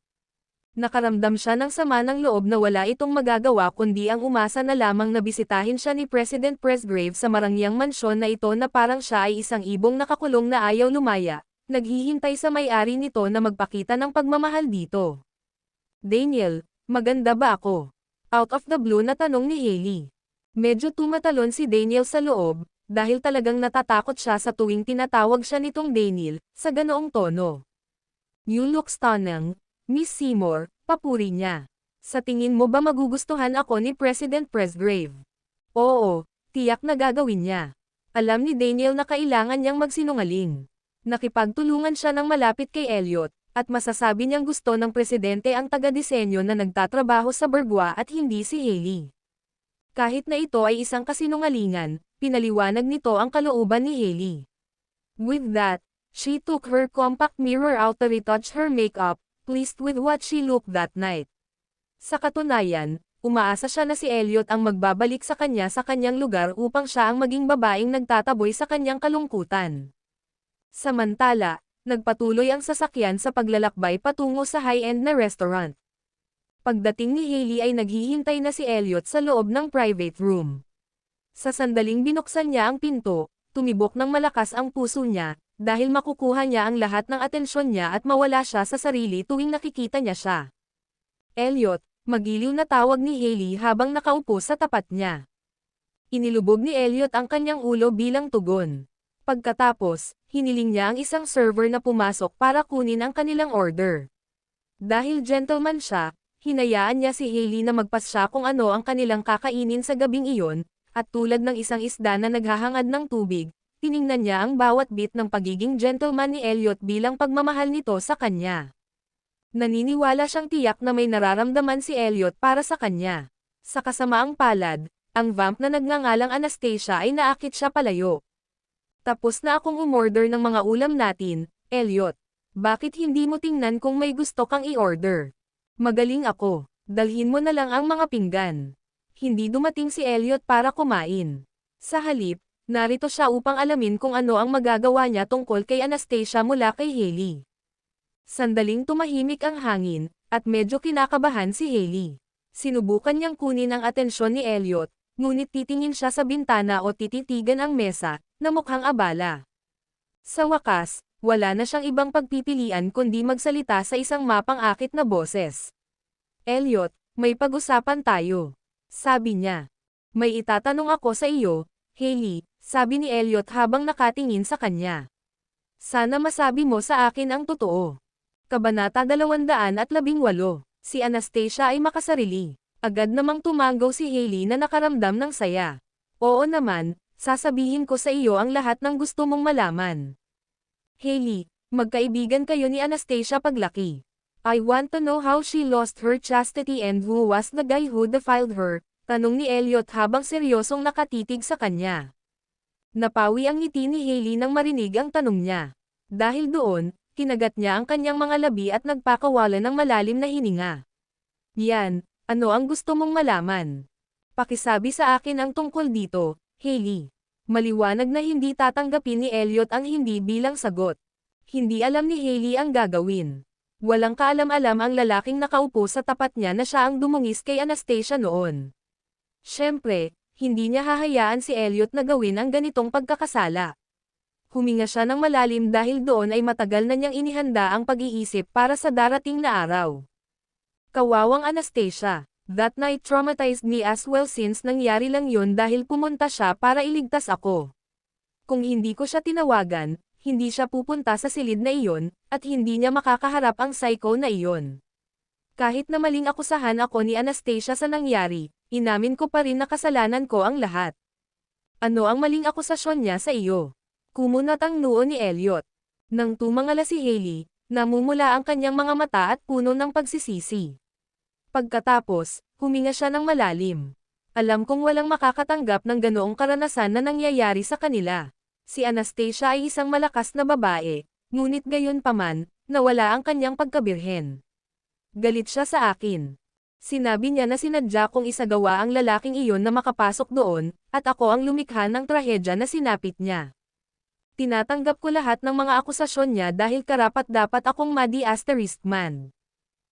Nakaramdam siya ng sama ng loob na wala itong magagawa kundi ang umasa na lamang na bisitahin siya ni President Presgrave sa marangyang mansyon na ito na parang siya ay isang ibong nakakulong na ayaw lumaya, naghihintay sa may-ari nito na magpakita ng pagmamahal dito. Daniel, maganda ba ako? Out of the blue na tanong ni Hailey. Medyo tumatalon si Daniel sa loob, dahil talagang natatakot siya sa tuwing tinatawag siya nitong Daniel, sa ganoong tono. You look stunning, Miss Seymour, papuri niya. Sa tingin mo ba magugustuhan ako ni President Presgrave? Oo, tiyak na gagawin niya. Alam ni Daniel na kailangan niyang magsinungaling. Nakipagtulungan siya ng malapit kay Elliot, at masasabi niyang gusto ng presidente ang taga-disenyo na nagtatrabaho sa Bergua at hindi si Hailey. Kahit na ito ay isang kasinungalingan, pinaliwanag nito ang kalooban ni Hailey. With that, she took her compact mirror out to retouch her makeup, pleased with what she looked that night. Sa katunayan, umaasa siya na si Elliot ang magbabalik sa kanyang lugar upang siya ang maging babaeng nagtataboy sa kanyang kalungkutan. Samantala, nagpatuloy ang sasakyan sa paglalakbay patungo sa high-end na restaurant. Pagdating ni Hailey ay naghihintay na si Elliot sa loob ng private room. Sa sandaling binuksan niya ang pinto, tumibok ng malakas ang puso niya, dahil makukuha niya ang lahat ng atensyon niya at mawala siya sa sarili tuwing nakikita niya siya. Elliot, magiliw na tawag ni Hailey habang nakaupo sa tapat niya. Inilubog ni Elliot ang kanyang ulo bilang tugon. Pagkatapos, hiniling niya ang isang server na pumasok para kunin ang kanilang order. Dahil gentleman siya, hinayaan niya si Hailey na magpasya kung ano ang kanilang kakainin sa gabing iyon, at tulad ng isang isda na naghahangad ng tubig, tiningnan niya ang bawat bit ng pagiging gentleman ni Elliot bilang pagmamahal nito sa kanya. Naniniwala siyang tiyak na may nararamdaman si Elliot para sa kanya. Sa kasamaang palad, ang vamp na nagngangalang Anastasia ay naakit siya palayo. Tapos na akong umorder ng mga ulam natin, Elliot. Bakit hindi mo tingnan kung may gusto kang i-order? Magaling ako. Dalhin mo na lang ang mga pinggan. Hindi dumating si Elliot para kumain. Sa halip, narito siya upang alamin kung ano ang magagawa niya tungkol kay Anastasia mula kay Hailey. Sandaling tumahimik ang hangin, at medyo kinakabahan si Hailey. Sinubukan niyang kunin ang atensyon ni Elliot, ngunit titingin siya sa bintana o tititigan ang mesa, na mukhang abala. Sa wakas, wala na siyang ibang pagpipilian kundi magsalita sa isang mapang-akit na boses. Elliot, may pag-usapan tayo. Sabi niya. May itatanong ako sa iyo, Hailey, sabi ni Elliot habang nakatingin sa kanya. Sana masabi mo sa akin ang totoo. Kabanata 218. Si Anastasia ay makasarili. Agad namang tumanggaw si Hailey na nakaramdam ng saya. Oo naman, sasabihin ko sa iyo ang lahat ng gusto mong malaman. Hailey, magkaibigan kayo ni Anastasia paglaki. I want to know how she lost her chastity and who was the guy who defiled her, tanong ni Elliot habang seryosong nakatitig sa kanya. Napawi ang ngiti ni Hailey nang marinig ang tanong niya. Dahil doon, kinagat niya ang kanyang mga labi at nagpakawala ng malalim na hininga. Yan, ano ang gusto mong malaman? Pakisabi sa akin ang tungkol dito, Hailey. Maliwanag na hindi tatanggapin ni Elliot ang hindi bilang sagot. Hindi alam ni Hailey ang gagawin. Walang kaalam-alam ang lalaking nakaupo sa tapat niya na siya ang dumungis kay Anastasia noon. Siyempre, hindi niya hahayaan si Elliot na gawin ang ganitong pagkakasala. Huminga siya ng malalim dahil doon ay matagal na niyang inihanda ang pag-iisip para sa darating na araw. Kawawang Anastasia, that night traumatized me as well since nangyari lang yun dahil pumunta siya para iligtas ako. Kung hindi ko siya tinawagan, hindi siya pupunta sa silid na iyon, at hindi niya makakaharap ang psycho na iyon. Kahit na maling akusahan ako ni Anastasia sa nangyari, inamin ko pa rin na kasalanan ko ang lahat. Ano ang maling akusasyon niya sa iyo? Kumunat ang noo ni Elliot. Nang tumangala si Hailey, namumula ang kanyang mga mata at puno ng pagsisisi. Pagkatapos, huminga siya ng malalim. Alam kong walang makakatanggap ng ganoong karanasan na nangyayari sa kanila. Si Anastasia ay isang malakas na babae, ngunit gayon paman, nawala ang kanyang pagkabirhen. Galit siya sa akin. Sinabi niya na sinadya kong isagawa ang lalaking iyon na makapasok doon, at ako ang lumikha ng trahedya na sinapit niya. Tinatanggap ko lahat ng mga akusasyon niya dahil karapat-dapat akong madi-asterisk man.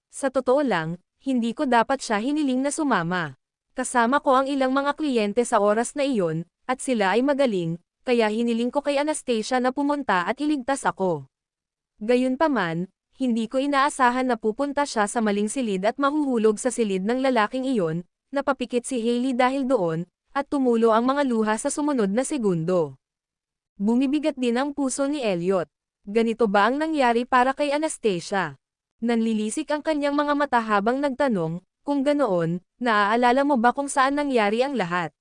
Sa totoo lang, hindi ko dapat siya hiniling na sumama. Kasama ko ang ilang mga kliyente sa oras na iyon, at sila ay magaling, kaya hiniling ko kay Anastasia na pumunta at iligtas ako. Gayunpaman, hindi ko inaasahan na pupunta siya sa maling silid at mahuhulog sa silid ng lalaking iyon, napapikit si Hailey dahil doon, at tumulo ang mga luha sa sumunod na segundo. Bumibigat din ang puso ni Elliot. Ganito ba ang nangyari para kay Anastasia? Nanlilisik ang kanyang mga mata habang nagtanong, kung ganoon, naaalala mo ba kung saan nangyari ang lahat?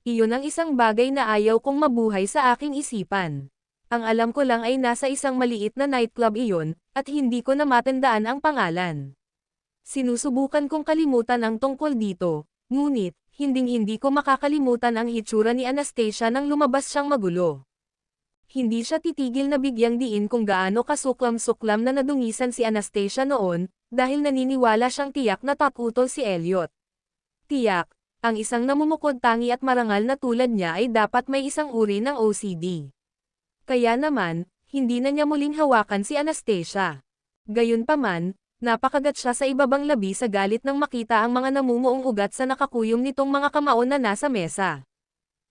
Iyon ang isang bagay na ayaw kong mabuhay sa aking isipan. Ang alam ko lang ay nasa isang maliit na nightclub iyon, at hindi ko na matandaan ang pangalan. Sinusubukan kong kalimutan ang tungkol dito, ngunit, hinding-hindi ko makakalimutan ang hitsura ni Anastasia nang lumabas siyang magulo. Hindi siya titigil na bigyang diin kung gaano kasuklam-suklam na nadungisan si Anastasia noon, dahil naniniwala siyang tiyak na tatutol si Elliot. Tiyak, ang isang namumukod-tangi at marangal na tulad niya ay dapat may isang uri ng OCD. Kaya naman, hindi na niya muling hawakan si Anastasia. Gayunpaman, napakagat siya sa ibabang labi sa galit nang makita ang mga namumuong ugat sa nakakuyom nitong mga kamao na nasa mesa.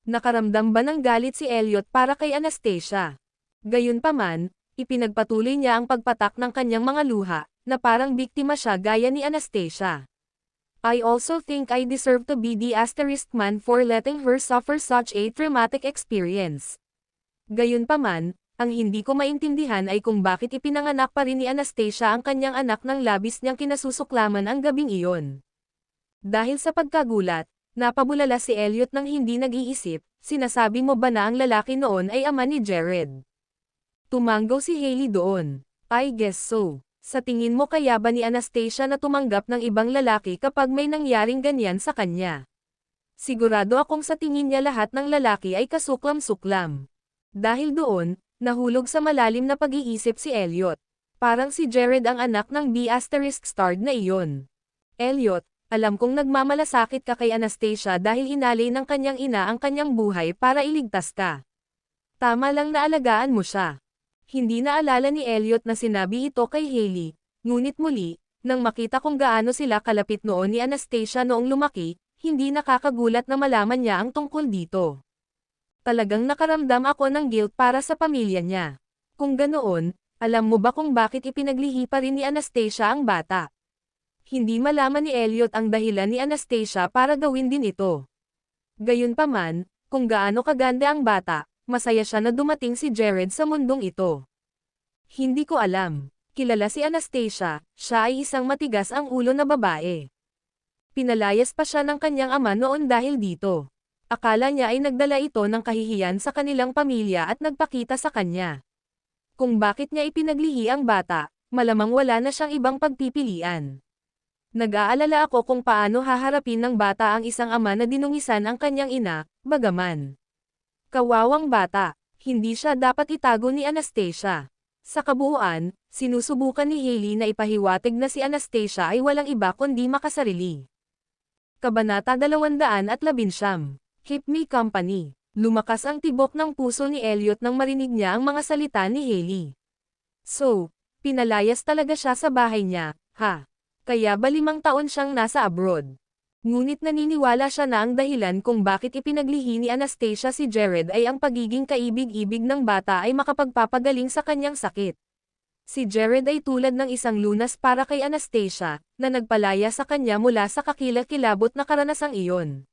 Nakaramdam ba ng galit si Elliot para kay Anastasia? Gayunpaman, ipinagpatuloy niya ang pagpatak ng kanyang mga luha, na parang biktima siya gaya ni Anastasia. I also think I deserve to be the asterisk man for letting her suffer such a traumatic experience. Gayunpaman, ang hindi ko maintindihan ay kung bakit ipinanganak pa rin ni Anastasia ang kanyang anak ng labis niyang kinasusuklaman ang gabing iyon. Dahil sa pagkagulat, napabulala si Elliot nang hindi nag-iisip, sinasabi mo ba na ang lalaki noon ay ama ni Jared? Tumanggaw si Hailey doon. I guess so. Sa tingin mo kaya ba ni Anastasia na tumanggap ng ibang lalaki kapag may nangyaring ganyan sa kanya? Sigurado akong sa tingin niya lahat ng lalaki ay kasuklam-suklam. Dahil doon, nahulog sa malalim na pag-iisip si Elliot. Parang si Jared ang anak ng B****starred na iyon. Elliot, alam kong nagmamalasakit ka kay Anastasia dahil hinalay ng kanyang ina ang kanyang buhay para iligtas ka. Tama lang na alagaan mo siya. Hindi naalala ni Elliot na sinabi ito kay Hailey, ngunit muli, nang makita kung gaano sila kalapit noon ni Anastasia noong lumaki, hindi nakakagulat na malaman niya ang tungkol dito. Talagang nakaramdam ako ng guilt para sa pamilya niya. Kung ganoon, alam mo ba kung bakit ipinaglihi pa rin ni Anastasia ang bata? Hindi malaman ni Elliot ang dahilan ni Anastasia para gawin din ito. Gayunpaman, kung gaano kaganda ang bata, masaya siya na dumating si Jared sa mundong ito. Hindi ko alam. Kilala si Anastasia, siya ay isang matigas ang ulo na babae. Pinalayas pa siya ng kanyang ama noon dahil dito. Akala niya ay nagdala ito ng kahihiyan sa kanilang pamilya at nagpakita sa kanya. Kung bakit niya ipinaglihi ang bata, malamang wala na siyang ibang pagpipilian. Nag-aalala ako kung paano haharapin ng bata ang isang ama na dinungisan ang kanyang ina, bagaman. Kawawang bata, hindi siya dapat itago ni Anastasia. Sa kabuuan, sinusubukan ni Hailey na ipahiwatig na si Anastasia ay walang iba kundi makasarili. Kabanata 219, Keep Me Company. Lumakas ang tibok ng puso ni Elliot nang marinig niya ang mga salita ni Hailey. So, pinalayas talaga siya sa bahay niya, ha? Kaya ba 5 taon siyang nasa abroad? Ngunit naniniwala siya na ang dahilan kung bakit ipinaglihi ni Anastasia si Jared ay ang pagiging kaibig-ibig ng bata ay makapagpapagaling sa kanyang sakit. Si Jared ay tulad ng isang lunas para kay Anastasia, na nagpalaya sa kanya mula sa kakilakilabot na karanasang iyon.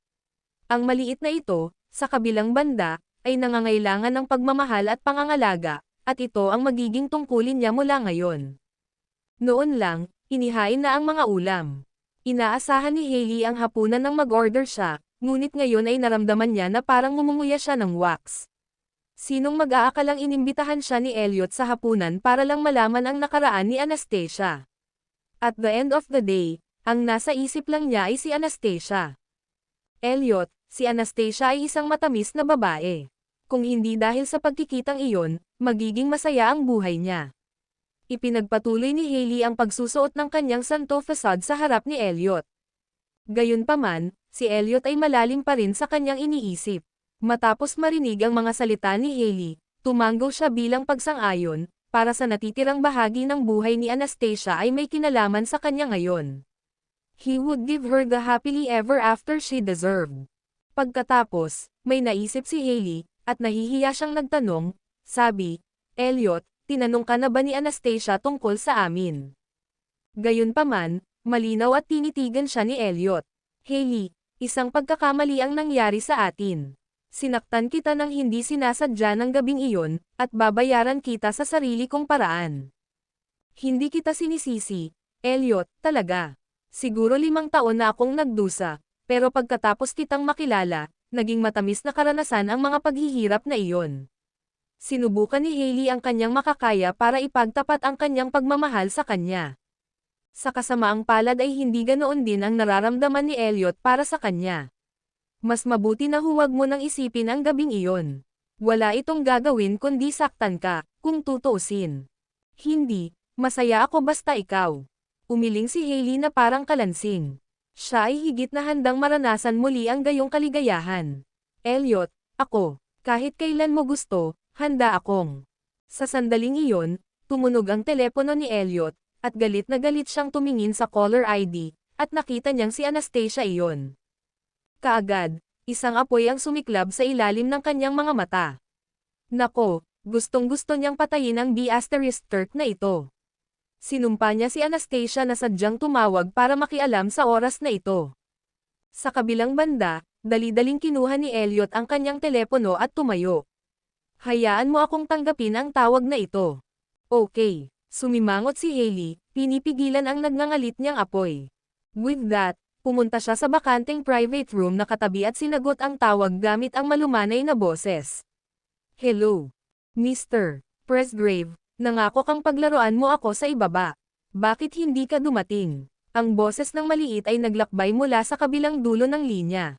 Ang maliit na ito, sa kabilang banda, ay nangangailangan ng pagmamahal at pangangalaga, at ito ang magiging tungkulin niya mula ngayon. Noon lang, inihain na ang mga ulam. Inaasahan ni Hailey ang hapunan nang mag-order siya, ngunit ngayon ay naramdaman niya na parang ngumunguya siya ng wax. Sinong mag-aakalang inimbitahan siya ni Elliot sa hapunan para lang malaman ang nakaraan ni Anastasia? At the end of the day, ang nasa isip lang niya ay si Anastasia. Elliot, si Anastasia ay isang matamis na babae. Kung hindi dahil sa pagkikitang iyon, magiging masaya ang buhay niya. Ipinagpatuloy ni Hailey ang pagsusuot ng kanyang santo facade sa harap ni Elliot. Gayunpaman, si Elliot ay malalim pa rin sa kanyang iniisip. Matapos marinig ang mga salita ni Hailey, tumanggo siya bilang pagsang-ayon, para sa natitirang bahagi ng buhay ni Anastasia ay may kinalaman sa kanya ngayon. He would give her the happily ever after she deserved. Pagkatapos, may naisip si Hailey, at nahihiya siyang nagtanong, sabi, Elliot, tinanong ka na ba ni Anastasia tungkol sa amin? Gayunpaman, malinaw at tinitigan siya ni Elliot. Hailey, isang pagkakamali ang nangyari sa atin. Sinaktan kita nang hindi sinasadya ng gabing iyon, at babayaran kita sa sarili kong paraan. Hindi kita sinisisi, Elliot, talaga. Siguro 5 taon na akong nagdusa, pero pagkatapos kitang makilala, naging matamis na karanasan ang mga paghihirap na iyon. Sinubukan ni Hailey ang kanyang makakaya para ipagtapat ang kanyang pagmamahal sa kanya. Sa kasamaang palad ay hindi ganoon din ang nararamdaman ni Elliot para sa kanya. Mas mabuti na huwag mo nang isipin ang gabing iyon. Wala itong gagawin kundi saktan ka, kung tutuusin. Hindi, masaya ako basta ikaw. Umiling si Hailey na parang kalansing. Siya ay higit na handang maranasan muli ang gayong kaligayahan. Elliot, ako, kahit kailan mo gusto, handa akong. Sa sandaling iyon, tumunog ang telepono ni Elliot, at galit na galit siyang tumingin sa caller ID, at nakita niyang si Anastasia iyon. Kaagad, isang apoy ang sumiklab sa ilalim ng kanyang mga mata. Nako, gustong-gusto niyang patayin ang B*Turk na ito. Sinumpa niya si Anastasia na sadyang tumawag para makialam sa oras na ito. Sa kabilang banda, dali-daling kinuha ni Elliot ang kanyang telepono at tumayo. Hayaan mo akong tanggapin ang tawag na ito. Okay, sumimangot si Hailey, pinipigilan ang nagngangalit niyang apoy. With that, pumunta siya sa bakanteng private room na katabi at sinagot ang tawag gamit ang malumanay na boses. Hello, Mr. Presgrave, nangako kang paglaruan mo ako sa ibaba. Bakit hindi ka dumating? Ang boses ng maliit ay naglakbay mula sa kabilang dulo ng linya.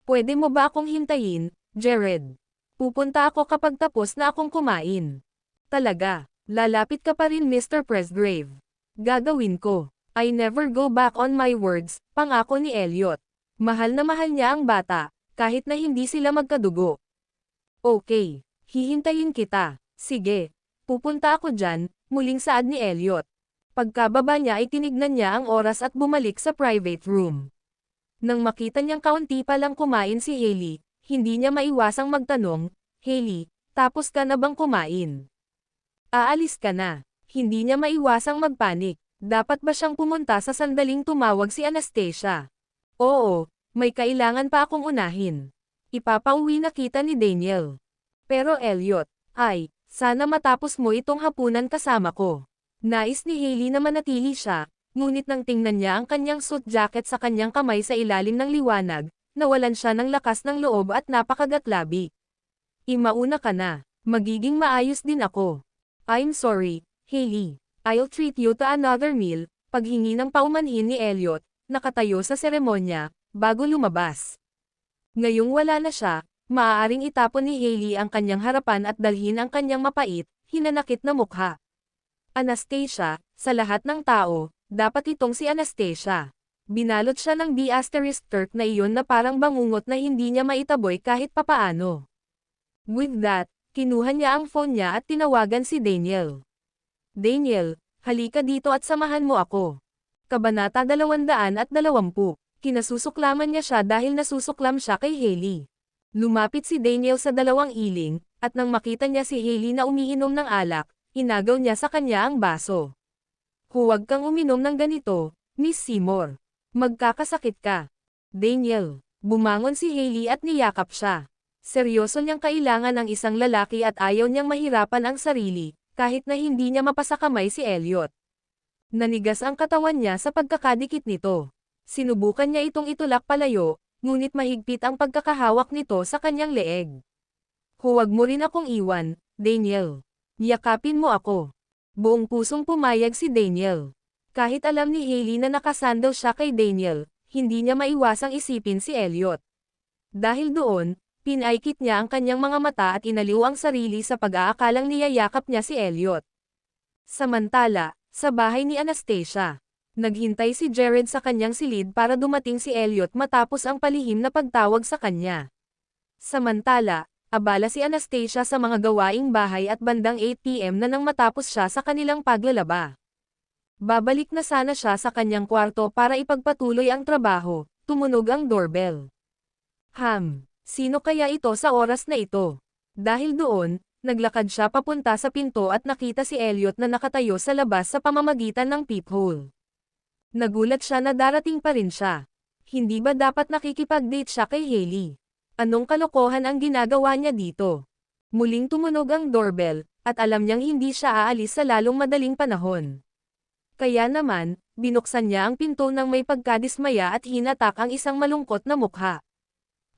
Pwede mo ba akong hintayin, Jared? Pupunta ako kapag tapos na akong kumain. Talaga, lalapit ka pa rin Mr. Presgrave. Gagawin ko. I never go back on my words, pangako ni Elliot. Mahal na mahal niya ang bata, kahit na hindi sila magkadugo. Okay, hihintayin kita. Sige, pupunta ako dyan, muling saad ni Elliot. Pagkababa niya ay tinignan niya ang oras at bumalik sa private room. Nang makita niyang kaunti pa lang kumain si Hailey, hindi niya maiwasang magtanong, Hailey, tapos ka na bang kumain? Aalis ka na. Hindi niya maiwasang magpanik. Dapat ba siyang pumunta sa sandaling tumawag si Anastasia? Oo, may kailangan pa akong unahin. Ipapauwi na kita ni Daniel. Pero Elliot, sana matapos mo itong hapunan kasama ko. Nais ni Hailey na manatili siya, ngunit nang tingnan niya ang kanyang suit jacket sa kanyang kamay sa ilalim ng liwanag, nawalan siya ng lakas ng loob at napakagatlabi. Imauna ka na, magiging maayos din ako. I'm sorry, Hailey. I'll treat you to another meal, paghingi ng paumanhin ni Elliot, nakatayo sa seremonya, bago lumabas. Ngayong wala na siya, maaaring itapon ni Hailey ang kanyang harapan at dalhin ang kanyang mapait, hinanakit na mukha. Anastasia, sa lahat ng tao, dapat itong si Anastasia. Binalot siya ng D*Turk na iyon na parang bangungot na hindi niya maitaboy kahit papaano. With that, kinuha niya ang phone niya at tinawagan si Daniel. Daniel, halika dito at samahan mo ako. Kabanata 220. Kinasusuklaman niya siya dahil nasusuklam siya kay Hailey. Lumapit si Daniel sa dalawang iling, at nang makita niya si Hailey na umiinom ng alak, inagaw niya sa kanya ang baso. Huwag kang uminom ng ganito, Miss Seymour. Magkakasakit ka. Daniel, bumangon si Hailey at niyakap siya. Seryoso niyang kailangan ang isang lalaki at ayaw niyang mahirapan ang sarili, kahit na hindi niya mapasakamay si Elliot. Nanigas ang katawan niya sa pagkakadikit nito. Sinubukan niya itong itulak palayo, ngunit mahigpit ang pagkakahawak nito sa kanyang leeg. Huwag mo rin akong iwan, Daniel. Yakapin mo ako. Buong pusong pumayag si Daniel. Kahit alam ni Hailey na nakasandal siya kay Daniel, hindi niya maiwasang isipin si Elliot. Dahil doon, pinaikit niya ang kanyang mga mata at inaliw ang sarili sa pag-aakalang niyayakap niya si Elliot. Samantala, sa bahay ni Anastasia, naghintay si Jared sa kanyang silid para dumating si Elliot matapos ang palihim na pagtawag sa kanya. Samantala, abala si Anastasia sa mga gawaing bahay at bandang 8 PM na nang matapos siya sa kanilang paglalaba. Babalik na sana siya sa kanyang kwarto para ipagpatuloy ang trabaho, tumunog ang doorbell. Sino kaya ito sa oras na ito? Dahil doon, naglakad siya papunta sa pinto at nakita si Elliot na nakatayo sa labas sa pamamagitan ng peephole. Nagulat siya na darating pa rin siya. Hindi ba dapat nakikipag-date siya kay Hailey? Anong kalokohan ang ginagawa niya dito? Muling tumunog ang doorbell, at alam niyang hindi siya aalis sa lalong madaling panahon. Kaya naman, binuksan niya ang pinto nang may pagkadismaya at hinatak ang isang malungkot na mukha.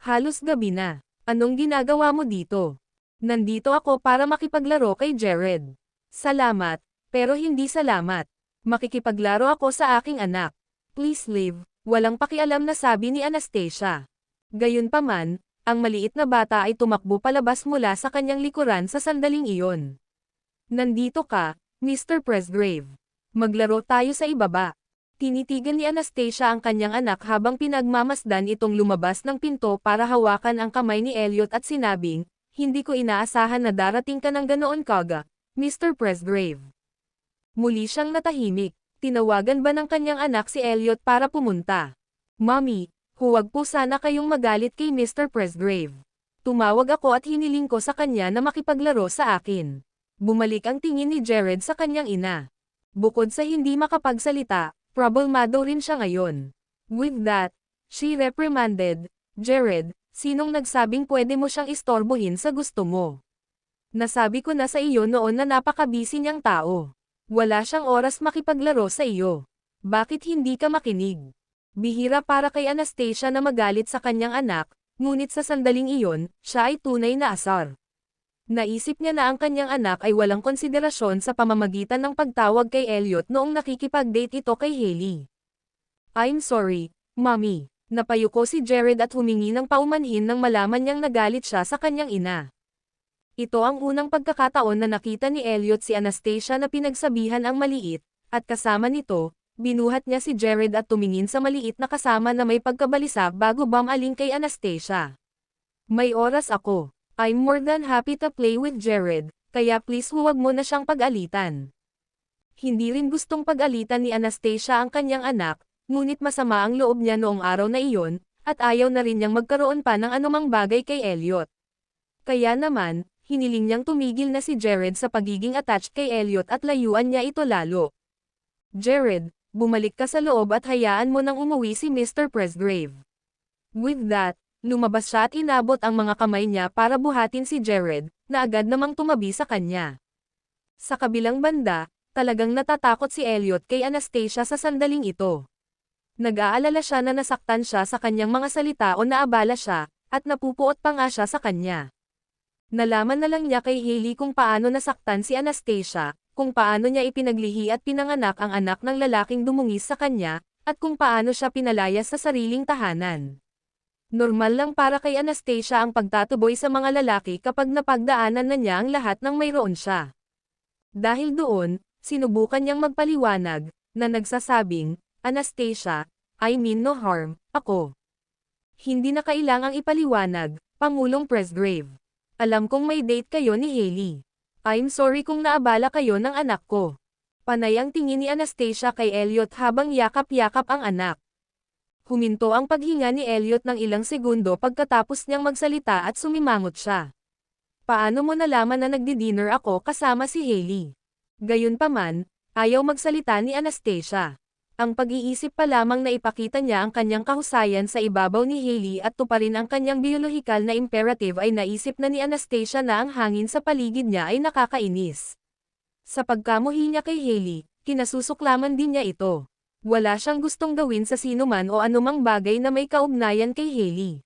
Halos gabi na. Anong ginagawa mo dito? Nandito ako para makipaglaro kay Jared. Salamat, pero hindi salamat. Makikipaglaro ako sa aking anak. Please leave, walang pakialam na sabi ni Anastasia. Gayunpaman, ang maliit na bata ay tumakbo palabas mula sa kanyang likuran sa sandaling iyon. Nandito ka, Mr. Presgrave. Maglaro tayo sa ibaba. Tinitigan ni Anastasia ang kanyang anak habang pinagmamasdan itong lumabas ng pinto para hawakan ang kamay ni Elliot at sinabing, hindi ko inaasahan na darating ka ng ganoon kaga, Mr. Presgrave. Muli siyang natahimik. Tinawagan ba ng kanyang anak si Elliot para pumunta? Mommy, huwag po sana kayong magalit kay Mr. Presgrave. Tumawag ako at hiniling ko sa kanya na makipaglaro sa akin. Bumalik ang tingin ni Jared sa kanyang ina. Bukod sa hindi makapagsalita, problemado rin siya ngayon. With that, she reprimanded, Jared, sinong nagsabing pwede mo siyang istorbohin sa gusto mo? Nasabi ko na sa iyo noon na napakabisi niyang tao. Wala siyang oras makipaglaro sa iyo. Bakit hindi ka makinig? Bihira para kay Anastasia na magalit sa kanyang anak, ngunit sa sandaling iyon, siya ay tunay na asar. Naisip niya na ang kanyang anak ay walang konsiderasyon sa pamamagitan ng pagtawag kay Elliot noong nakikipag-date ito kay Hailey. I'm sorry, Mommy. Napayuko si Jared at humingi ng paumanhin nang malaman niyang nagalit siya sa kanyang ina. Ito ang unang pagkakataon na nakita ni Elliot si Anastasia na pinagsabihan ang maliit, at kasama nito, binuhat niya si Jared at tumingin sa maliit na kasama na may pagkabalisa bago bumaling kay Anastasia. May oras ako. I'm more than happy to play with Jared, kaya please huwag mo na siyang pag-alitan. Hindi rin gustong pag-alitan ni Anastasia ang kanyang anak, ngunit masama ang loob niya noong araw na iyon, at ayaw na rin niyang magkaroon pa ng anumang bagay kay Elliot. Kaya naman, hiniling niyang tumigil na si Jared sa pagiging attached kay Elliot at layuan niya ito lalo. Jared, bumalik ka sa loob at hayaan mo nang umuwi si Mr. Presgrave. With that, lumabas siya at inabot ang mga kamay niya para buhatin si Jared, na agad namang tumabi sa kanya. Sa kabilang banda, talagang natatakot si Elliot kay Anastasia sa sandaling ito. Nag-aalala siya na nasaktan siya sa kanyang mga salita o naabala siya, at napupuot pa nga siya sa kanya. Nalaman na lang niya kay Hailey kung paano nasaktan si Anastasia, kung paano niya ipinaglihi at pinanganak ang anak ng lalaking dumungis sa kanya, at kung paano siya pinalayas sa sariling tahanan. Normal lang para kay Anastasia ang pagtatuboy sa mga lalaki kapag napagdaanan na niya ang lahat ng mayroon siya. Dahil doon, sinubukan niyang magpaliwanag, na nagsasabing, Anastasia, I mean no harm, ako. Hindi na kailangang ipaliwanag, Pangulong Presgrave. Alam kong may date kayo ni Hailey. I'm sorry kung naabala kayo ng anak ko. Panay ang tingin ni Anastasia kay Elliot habang yakap-yakap ang anak. Huminto ang paghinga ni Elliot ng ilang segundo pagkatapos niyang magsalita at sumimangot siya. Paano mo nalaman na nagdi-dinner ako kasama si Hailey? Gayunpaman, ayaw magsalita ni Anastasia. Ang pag-iisip pa lamang na ipakita niya ang kanyang kahusayan sa ibabaw ni Hailey at tuparin ang kanyang biolohikal na imperative ay naisip na ni Anastasia na ang hangin sa paligid niya ay nakakainis. Sa pagkamuhi niya kay Hailey, kinasusuklaman din niya ito. Wala siyang gustong gawin sa sinuman o anumang bagay na may kaugnayan kay Hailey.